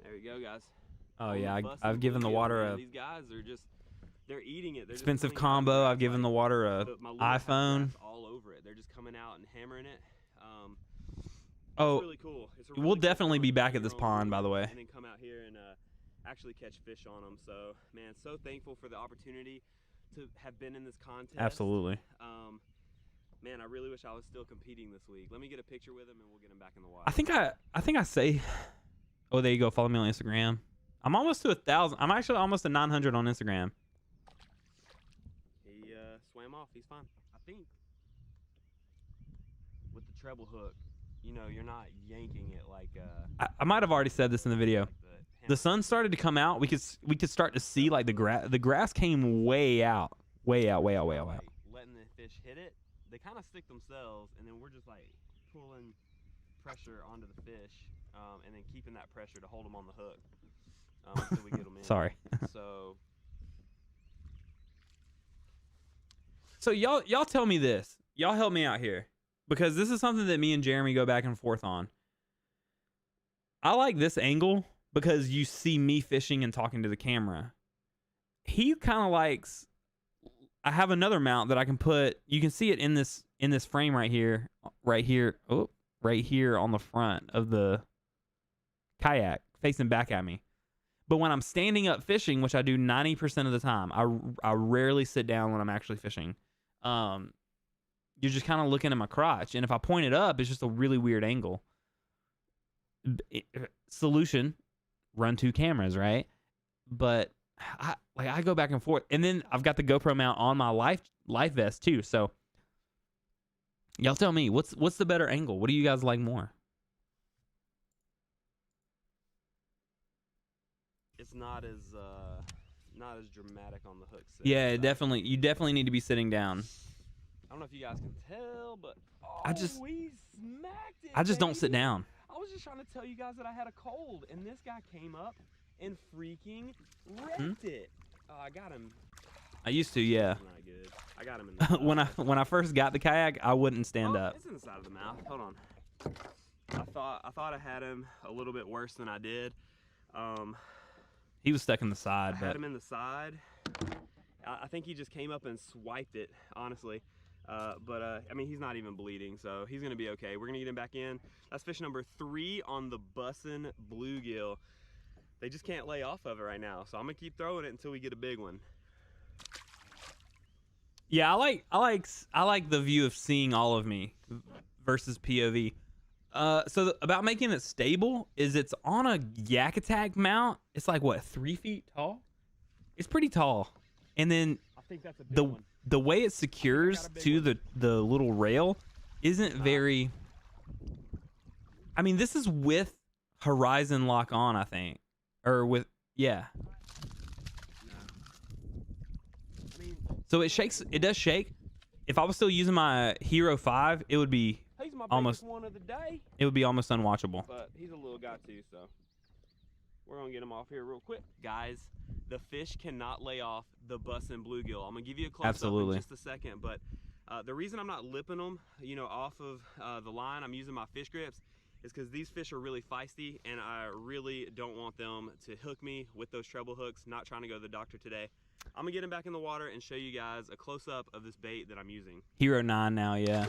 There we go, guys. Oh On the yeah, bussin' I've given the bluegill, water man. a These guys are just, they're eating it. They're just expensive coming out of the combo. grass I've given the like- water a but my lures have iPhone. grass all over it. They're just coming out and hammering it. Oh, It's really cool. It's a really we'll cool definitely feeling be to back bring at this your own pond, by the lure way. and then come out here and actually catch fish on them. So, man, so thankful for the opportunity to have been in this contest. Absolutely. Man, I really wish I was still competing this week. Let me get a picture with him and we'll get him back in the water. I think I say. Oh, there you go. Follow me on Instagram. I'm almost to 1,000. I'm actually almost to 900 on Instagram. He swam off. He's fine. I think with the treble hook, you know, you're not yanking it like I might have already said this in the video. like The sun started to come out. We could start to see like the grass. The grass came way out. like letting the fish hit it. They kind of stick themselves, and then we're just like pulling pressure onto the fish, and then keeping that pressure to hold them on the hook until we get them in. Sorry. So So y'all tell me this. Y'all help me out here, because this is something that me and Jeremy go back and forth on. I like this angle because you see me fishing and talking to the camera. He kind of likes. I have another mount that I can put. You can see it in this frame right here, right here on the front of the kayak, facing back at me. But when I'm standing up fishing, which I do 90% of the time, I rarely sit down when I'm actually fishing. You're just kind of looking at my crotch, and if I point it up, it's just a really weird angle. Solution: run 2 cameras, right? But I go back and forth, and then I've got the GoPro mount on my life vest too. So y'all tell me, what's the better angle? What do you guys like more? it's not as dramatic on the hook set. Yeah, definitely. You definitely need to be sitting down. I don't know if you guys can tell, but I just we smacked it. I just don't sit baby. down. I was just trying to tell you guys that I had a cold, and this guy came up and freaking wrecked it. Oh, I got him. I used to, yeah. That's not good. I got him in the when I first got the kayak, I wouldn't stand up. It's in the side of the mouth. Hold on. I thought I had him a little bit worse than I did. He was stuck in the I side, had but him in the side. I think he just came up and swiped it, honestly. But I mean, he's not even bleeding, so he's gonna be okay. We're gonna get him back in. That's fish number 3 on the bussin' bluegill. They just can't lay off of it right now, so I'm gonna keep throwing it until we get a big one. yeah, I like the view of seeing all of me versus POV. So about making it stable is it's on a Yak Attack mount. It's like what, 3 feet tall? It's pretty tall, and then I think that's a big one. the way it secures to the little rail isn't very. I mean, this is with Horizon lock on, I think, or with yeah. I mean, So it shakes. It does shake. If I was still using my Hero 5, it would be my almost biggest one of the day. it would be almost unwatchable. But he's a little guy too, so we're gonna get him off here real quick. Guys, the fish cannot lay off the bussin' bluegill. I'm gonna give you a close-up in just a second, but the reason I'm not lipping them, you know, off of the line, I'm using my fish grips, is because these fish are really feisty, and I really don't want them to hook me with those treble hooks. Not trying to go to the doctor today. I'm gonna get him back in the water and show you guys a close-up of this bait that I'm using. Hero 9 now, yeah.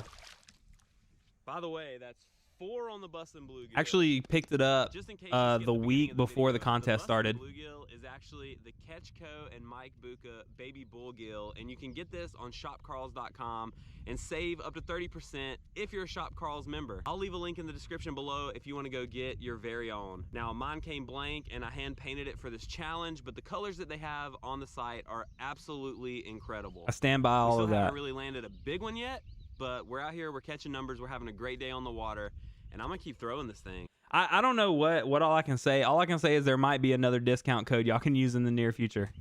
By the way, that's 4 on the bussin' bluegill. Actually picked it up Just in case the week before the contest started. The bluegill is actually the Aftco and Mike Buka baby bullgill, and you can get this on shopcarls.com and save up to 30% if you're a Shop Carls member. I'll leave a link in the description below if you want to go get your very own. Now, mine came blank and I hand painted it for this challenge, but the colors that they have on the site are absolutely incredible. I stand by all of that. I haven't really landed a big one yet, but we're out here, we're catching numbers, we're having a great day on the water, and I'm gonna keep throwing this thing. I don't know what all I can say. All I can say is there might be another discount code y'all can use in the near future.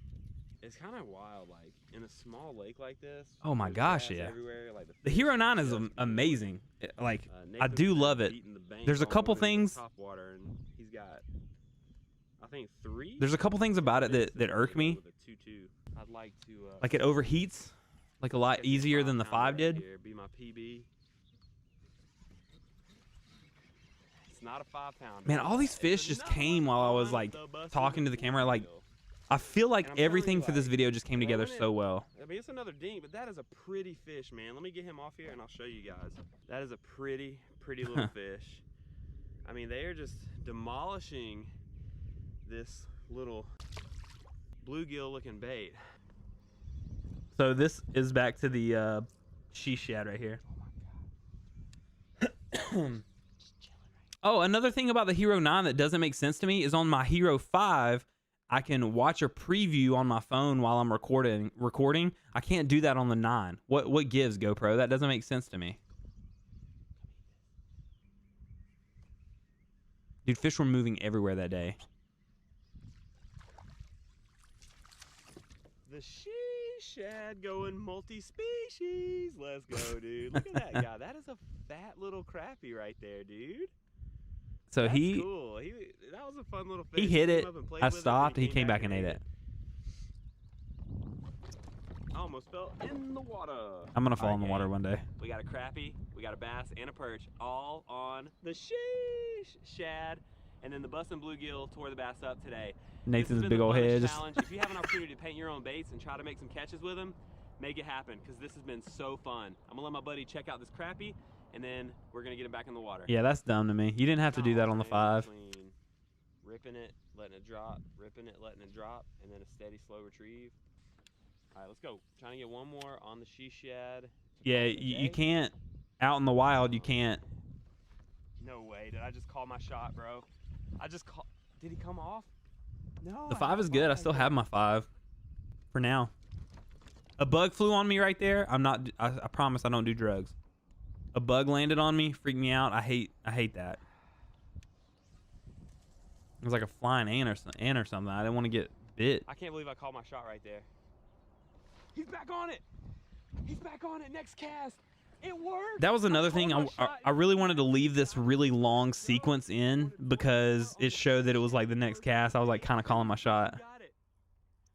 It's kind of wild, like in a small lake like this. Oh my gosh, yeah. Like the Hero 9 is amazing. Like I do love it. There's a couple things. Top water, and he's got, I think, 3. There's a couple things about it that irk me. I'd like to. Like it overheats, like a lot easier than the 5 did. Here, be my PB. It's not a 5-pounder. Man, all these fish just came while I was like talking to the camera. Like I feel like everything for this video just came together so well. I mean, it's another dink, but that is a pretty fish, man. Let me get him off here and I'll show you guys. That is a pretty little fish. I mean, they are just demolishing this little bluegill looking bait. So this is back to the she shad right here. Oh, another thing about the Hero 9 that doesn't make sense to me is on my Hero 5, I can watch a preview on my phone while I'm recording. I can't do that on the 9. What gives, GoPro? That doesn't make sense to me. Dude, fish were moving everywhere that day. The she-shad going multi-species. Let's go, dude. Look at that guy. That is a fat little crappie right there, dude. So That's cool. That was a fun little fish. He hit it. I stopped. He came back and ate it. I almost fell in the water. I'm gonna fall in the water one day. We got a crappie, we got a bass, and a perch, all on the she-shad. And then the bussin' bluegill tore the bass up today. Nathan's big old head. If you have an opportunity to paint your own baits and try to make some catches with them, make it happen, because this has been so fun. I'm gonna let my buddy check out this crappie, and then we're gonna get him back in the water. Yeah, that's dumb to me. You didn't have to do that on the 5. Ripping it, letting it drop, ripping it, letting it drop, and then a steady, slow retrieve. All right, let's go. Trying to get one more on the she-shad. Yeah, you can't. Out in the wild, you can't. No way. Did I just call my shot, bro? Did he come off? No. The 5 is good. I still have my 5 for now. A bug flew on me right there. I promise I don't do drugs. A bug landed on me, freaked me out. I hate that. It was like a flying ant or something. I didn't want to get bit. I can't believe I called my shot right there. He's back on it. He's back on it. Next cast. It worked. That was another thing. I really wanted to leave this really long sequence in because it showed that it was like the next cast. I was like kind of calling my shot.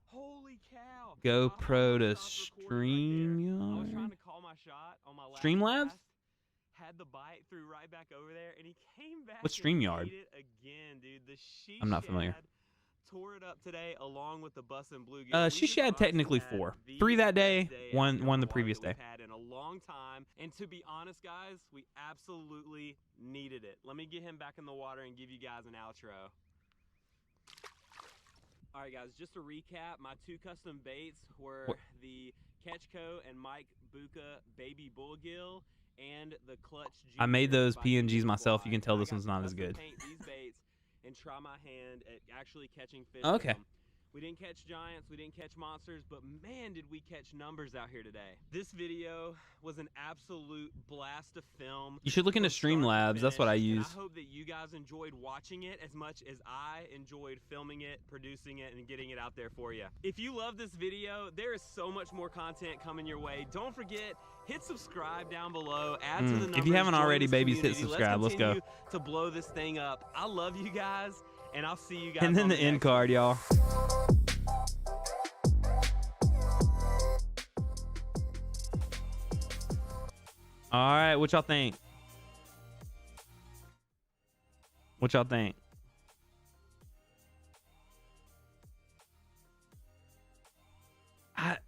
Holy cow. GoPro to I was trying to call my shot on my last Streamlabs? cast, had the bite, threw right back over there, and he came back. What's and StreamYard? ate it again, dude. The she I'm not familiar. Tore it up today along with the bussin' bluegill. She shad technically 4. 3 that day, one the previous day. Had in a long time, and to be honest, guys, we absolutely needed it. Let me get him back in the water and give you guys an outro. All right, guys, just to recap, my 2 custom baits were the Aftco and Mike Buka baby bullgill and the Clutch Junior. I made those by PNGs Googan myself. Squad. You can tell I this got one's to not as custom good. paint these baits and try my hand at actually catching fish. Okay. with them. We didn't catch giants, we didn't catch monsters, but man, did we catch numbers out here today. This video was an absolute blast to film. You should look into Streamlabs. That's what I use. I hope that you guys enjoyed watching it as much as I enjoyed filming it, producing it, and getting it out there for you. If you love this video, there is so much more content coming your way. Don't forget, hit subscribe down below. Add to the numbers. If you haven't already, join this babies, hit community. subscribe. Let's go. To blow this thing up. I love you guys, and I'll see you guys. And then on the end next card, y'all. All right, what y'all think? What y'all think?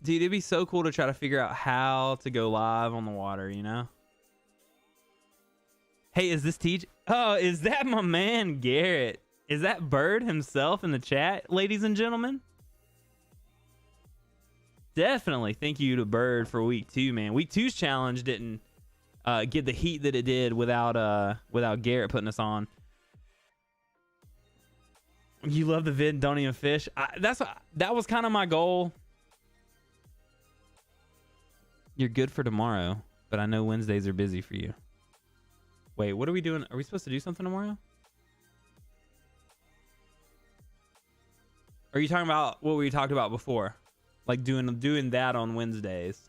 Dude, it'd be so cool to try to figure out how to go live on the water, you know? Hey, is this TJ? Oh, is that my man Garrett? Is that Bird himself in the chat, ladies and gentlemen? Definitely thank you to Bird for week 2, man. Week 2's challenge didn't get the heat that it did without Garrett putting us on. You love the vid, don't even fish. That was kind of my goal. You're good for tomorrow, but I know Wednesdays are busy for you. Wait, what are we doing? Are we supposed to do something tomorrow? Are you talking about what we talked about before? Like doing that on Wednesdays?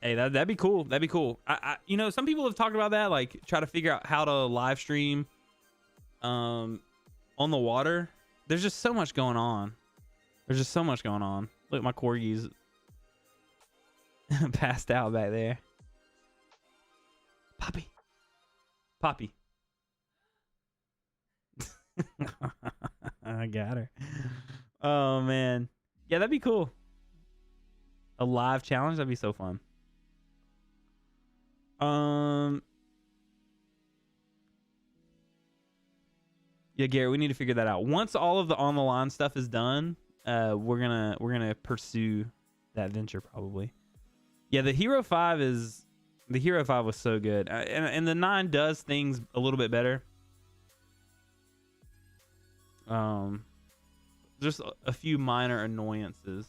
Hey, that'd be cool. That'd be cool. You know, some people have talked about that, like try to figure out how to live stream on the water. There's just so much going on. There's just so much going on. Look, my corgis passed out back there. Poppy. I got her. Oh man, yeah, that'd be cool. A live challenge, that'd be so fun. Yeah, Garrett, we need to figure that out. Once all of the on the line stuff is done, we're gonna pursue that venture probably. Yeah, the Hero 5 was so good, and the 9 does things a little bit better. Just a few minor annoyances.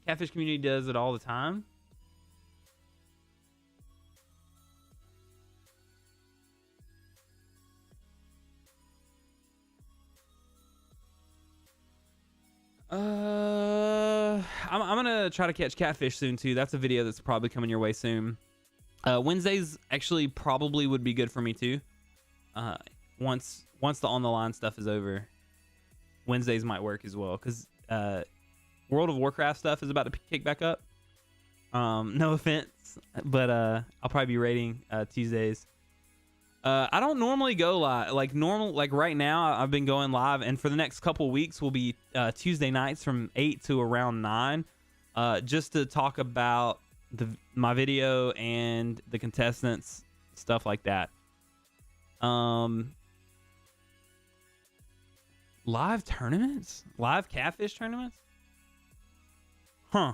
Catfish community does it all the time. I'm gonna try to catch catfish soon too. That's a video that's probably coming your way soon. Wednesdays actually probably would be good for me too. Once the on the line stuff is over, Wednesdays might work as well, because World of Warcraft stuff is about to kick back up. No offense, but I'll probably be raiding Tuesdays. I don't normally go live like right now. I've been going live, and for the next couple weeks will be Tuesday nights from 8 to around 9, just to talk about my video and the contestants, stuff like that. Live tournaments, live catfish tournaments. Huh?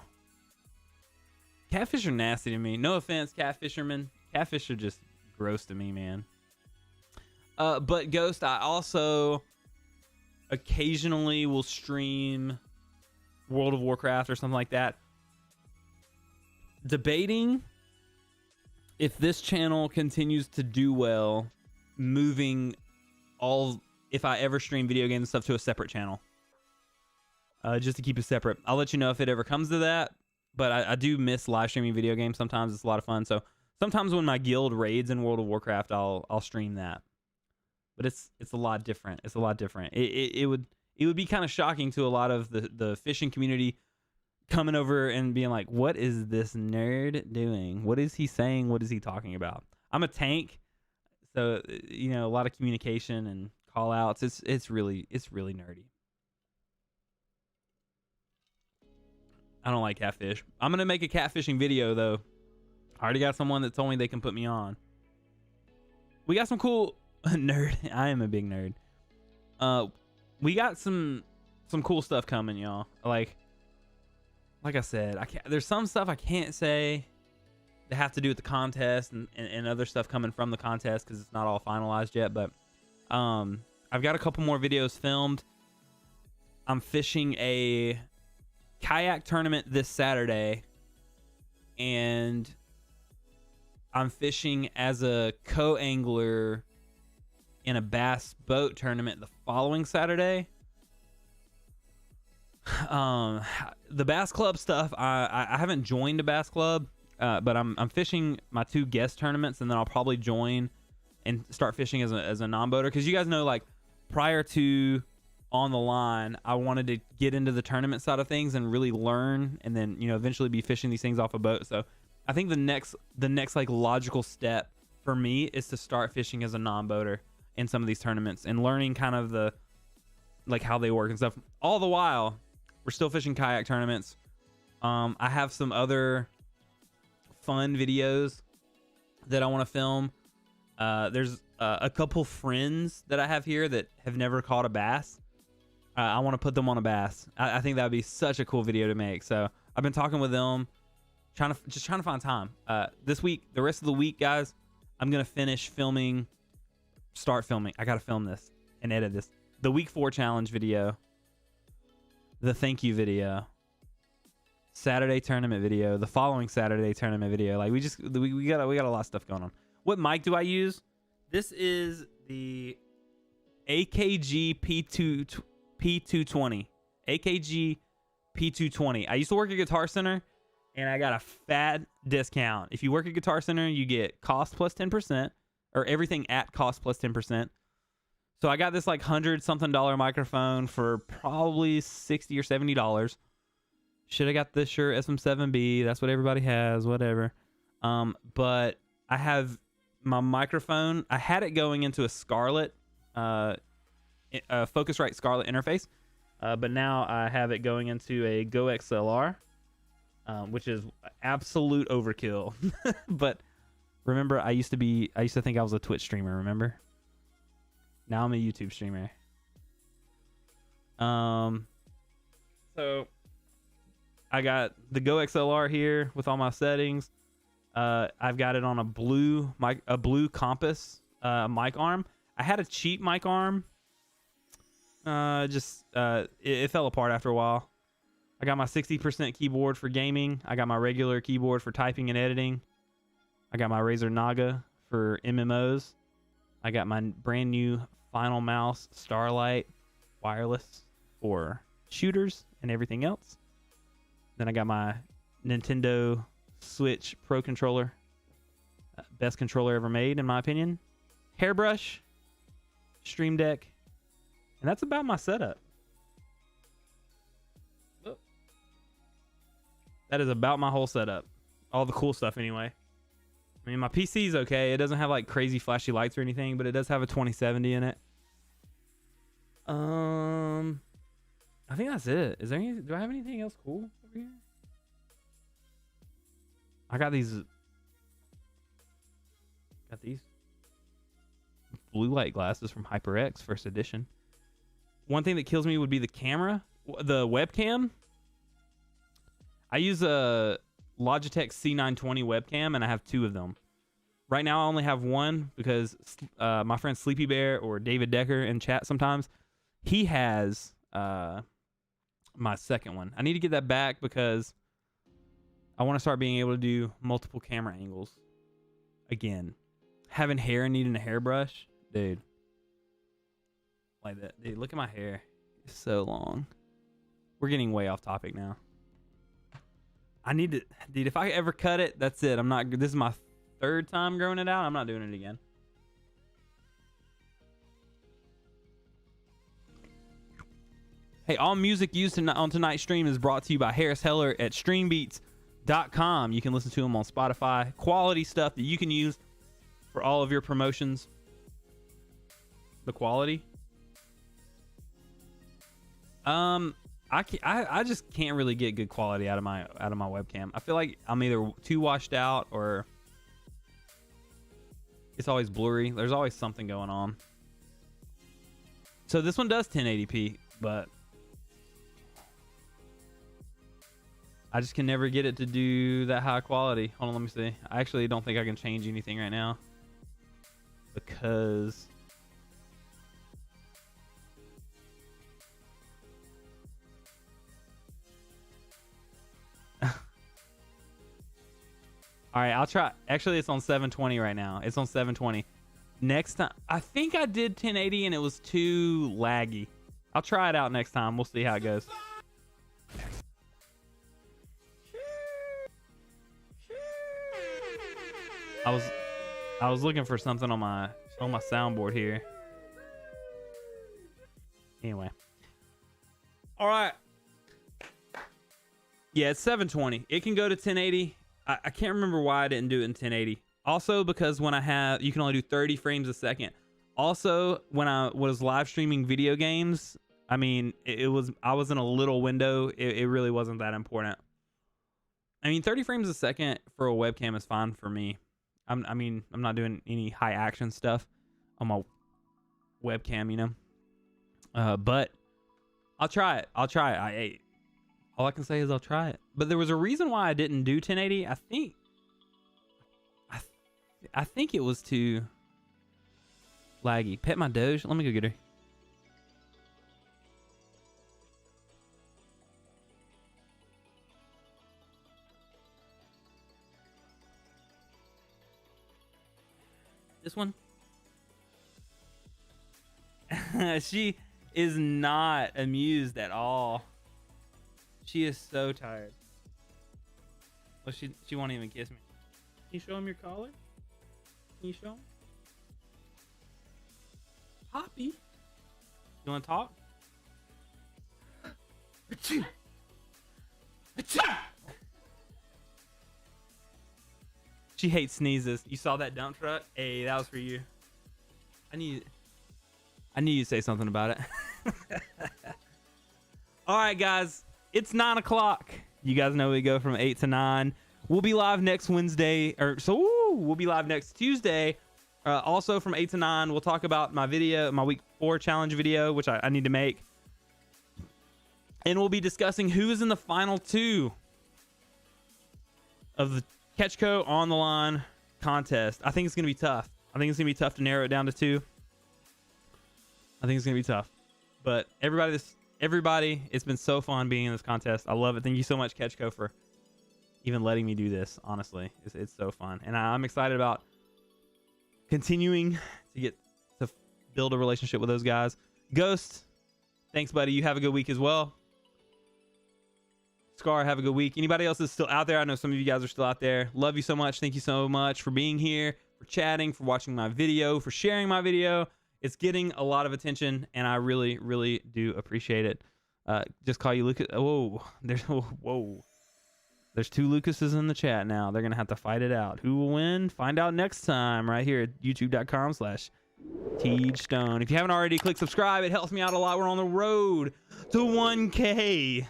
Catfish are nasty to me. No offense, catfishermen. Catfish are just gross to me, man. But Ghost, I also occasionally will stream World of Warcraft or something like that. Debating if this channel continues to do well, if I ever stream video games and stuff to a separate channel. Just to keep it separate. I'll let you know if it ever comes to that. But I do miss live streaming video games sometimes. It's a lot of fun. So sometimes when my guild raids in World of Warcraft, I'll stream that. But it's a lot different. It's a lot different. It would be kind of shocking to a lot of the fishing community coming over and being like, what is this nerd doing? What is he saying? What is he talking about? I'm a tank, so you know, a lot of communication and call outs. It's really nerdy. I don't like catfish. I'm gonna make a catfishing video though. I already got someone that told me they can put me on. We got some cool nerd. I am a big nerd. We got some cool stuff coming, y'all. Like I said, there's some stuff I can't say that have to do with the contest and other stuff coming from the contest because it's not all finalized yet. But I've got a couple more videos filmed. I'm fishing a kayak tournament this Saturday, and I'm fishing as a co-angler in a bass boat tournament the following Saturday. The bass club stuff, I haven't joined a bass club, but I'm fishing my 2 guest tournaments, and then I'll probably join and start fishing as a non-boater, because you guys know, like, prior to On the Line, I wanted to get into the tournament side of things and really learn, and then, you know, eventually be fishing these things off a boat. So I think the next like logical step for me is to start fishing as a non-boater in some of these tournaments and learning kind of the, like, how they work and stuff. All the while, we're still fishing kayak tournaments. I have some other fun videos that I want to film. There's a couple friends that I have here that have never caught a bass. I want to put them on a bass. I think that would be such a cool video to make. So I've been talking with them, trying to find time. This week, the rest of the week, guys, I'm gonna start filming. I gotta film this and edit this. The week 4 challenge video, the thank you video, Saturday tournament video, the following Saturday tournament video. Like, we got a lot of stuff going on. What mic do I use? This is the AKG P220. AKG P220. I used to work at Guitar Center, and I got a fat discount. If you work at Guitar Center, you get cost plus 10%, or everything at cost plus 10%. So I got this like $100-something microphone for probably $60 or $70. Should have got this shirt SM7B. That's what everybody has, whatever. But I have my microphone. I had it going into a Scarlett, Focusrite Scarlett interface, but now I have it going into a Go XLR, which is absolute overkill. But remember, I used to think I was a Twitch streamer. Remember? Now I'm a YouTube streamer. So I got the Go XLR here with all my settings. I've got it on a blue Compass mic arm. I had a cheap mic arm. It fell apart after a while. I got my 60% keyboard for gaming. I got my regular keyboard for typing and editing. I got my Razer Naga for MMOs. I got my brand new Final Mouse Starlight wireless for shooters and everything else. Then I got my Nintendo Switch Pro controller. Best controller ever made, in my opinion. Hairbrush, Stream Deck, and that's about my setup. That is about my whole setup. All the cool stuff, anyway. I mean, my PC's okay. It doesn't have like crazy flashy lights or anything, but it does have a 2070 in it. I think that's it. Do I have anything else cool over here? I got these blue light glasses from HyperX first edition. One thing that kills me would be the camera, the webcam. I use a Logitech C920 webcam, and I have 2 of them. Right now I only have one because my friend Sleepy Bear, or David Decker in chat sometimes, he has my second one. I need to get that back because I want to start being able to do multiple camera angles again. Having hair and needing a hairbrush, dude. Like that. Dude, look at my hair. It's so long. We're getting way off topic now. I need to, dude, if I ever cut it, that's it. This is my 3rd time growing it out. I'm not doing it again. Hey, all music used on tonight's stream is brought to you by Harris Heller at streambeats.com. You can listen to them on Spotify. Quality stuff that you can use for all of your promotions. The quality. I just can't really get good quality out of my webcam. I feel like I'm either too washed out or it's always blurry. There's always something going on. So this one does 1080p, but I just can never get it to do that high quality. Hold on, let me see. I actually don't think I can change anything right now because All right, I'll try. Actually, it's on 720 right now. It's on 720. Next time, I think I did 1080 and it was too laggy. I'll try it out next time. We'll see how it goes. I was looking for something on my soundboard here. Anyway. All right. Yeah, it's 720. It can go to 1080. I can't remember why I didn't do it in 1080. Also, because when you can only do 30 frames a second. Also, when I was live streaming video games, I mean, I was in a little window. It really wasn't that important. I mean, 30 frames a second for a webcam is fine for me. I'm not doing any high action stuff on my webcam, you know. But I'll try it. All I can say is I'll try it. But there was a reason why I didn't do 1080. I think it was too laggy. Pet my Doge. Let me go get her. This one? She is not amused at all. She is so tired. Well, she won't even kiss me. Can you show him your collar? Can you show him? Poppy? You want to talk? She hates sneezes. You saw that dump truck? Hey, that was for you. I knew you to say something about it. All right, guys. It's 9 o'clock. You guys know we go from 8 to 9. We'll be live next Wednesday. We'll be live next Tuesday. Also from 8 to 9, we'll talk about my video, my week 4 challenge video, which I need to make. And we'll be discussing who is in the final 2 of the Aftco on the line contest. I think it's going to be tough. I think it's going to be tough to narrow it down to 2. I think it's going to be tough. But everybody, it's been so fun being in this contest. I love it. Thank you so much, Aftco, for even letting me do this. Honestly, it's so fun. And I'm excited about continuing to get to build a relationship with those guys. Ghost, thanks, buddy. You have a good week as well. Scar, have a good week. Anybody else that's still out there? I know some of you guys are still out there. Love you so much. Thank you so much for being here, for chatting, for watching my video, for sharing my video. It's getting a lot of attention, and I really, really do appreciate it. Just call you Lucas. Whoa. There's 2 Lucases in the chat now. They're going to have to fight it out. Who will win? Find out next time right here at youtube.com/TeejStone. If you haven't already, click subscribe. It helps me out a lot. We're on the road to 1K.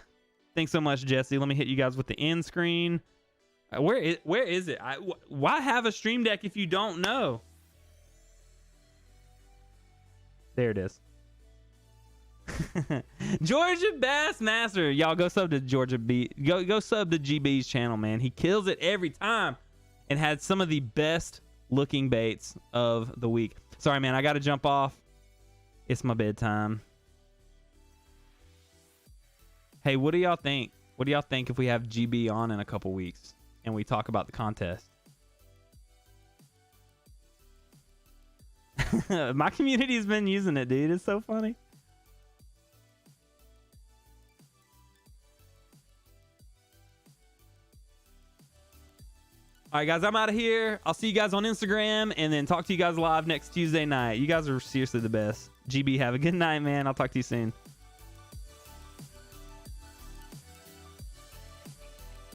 Thanks so much, Jesse. Let me hit you guys with the end screen. Where is it? Why have a stream deck if you don't know? There it is. Georgia Bassmaster. Y'all go sub to Go sub to GB's channel, man. He kills it every time and had some of the best looking baits of the week. Sorry, man. I got to jump off. It's my bedtime. Hey, what do y'all think? What do y'all think if we have GB on in a couple weeks and we talk about the contest? My community's been using it, dude. It's so funny. All right, guys, I'm out of here. I'll see you guys on Instagram and then talk to you guys live next Tuesday night. You guys are seriously the best. GB, have a good night, man. I'll talk to you soon.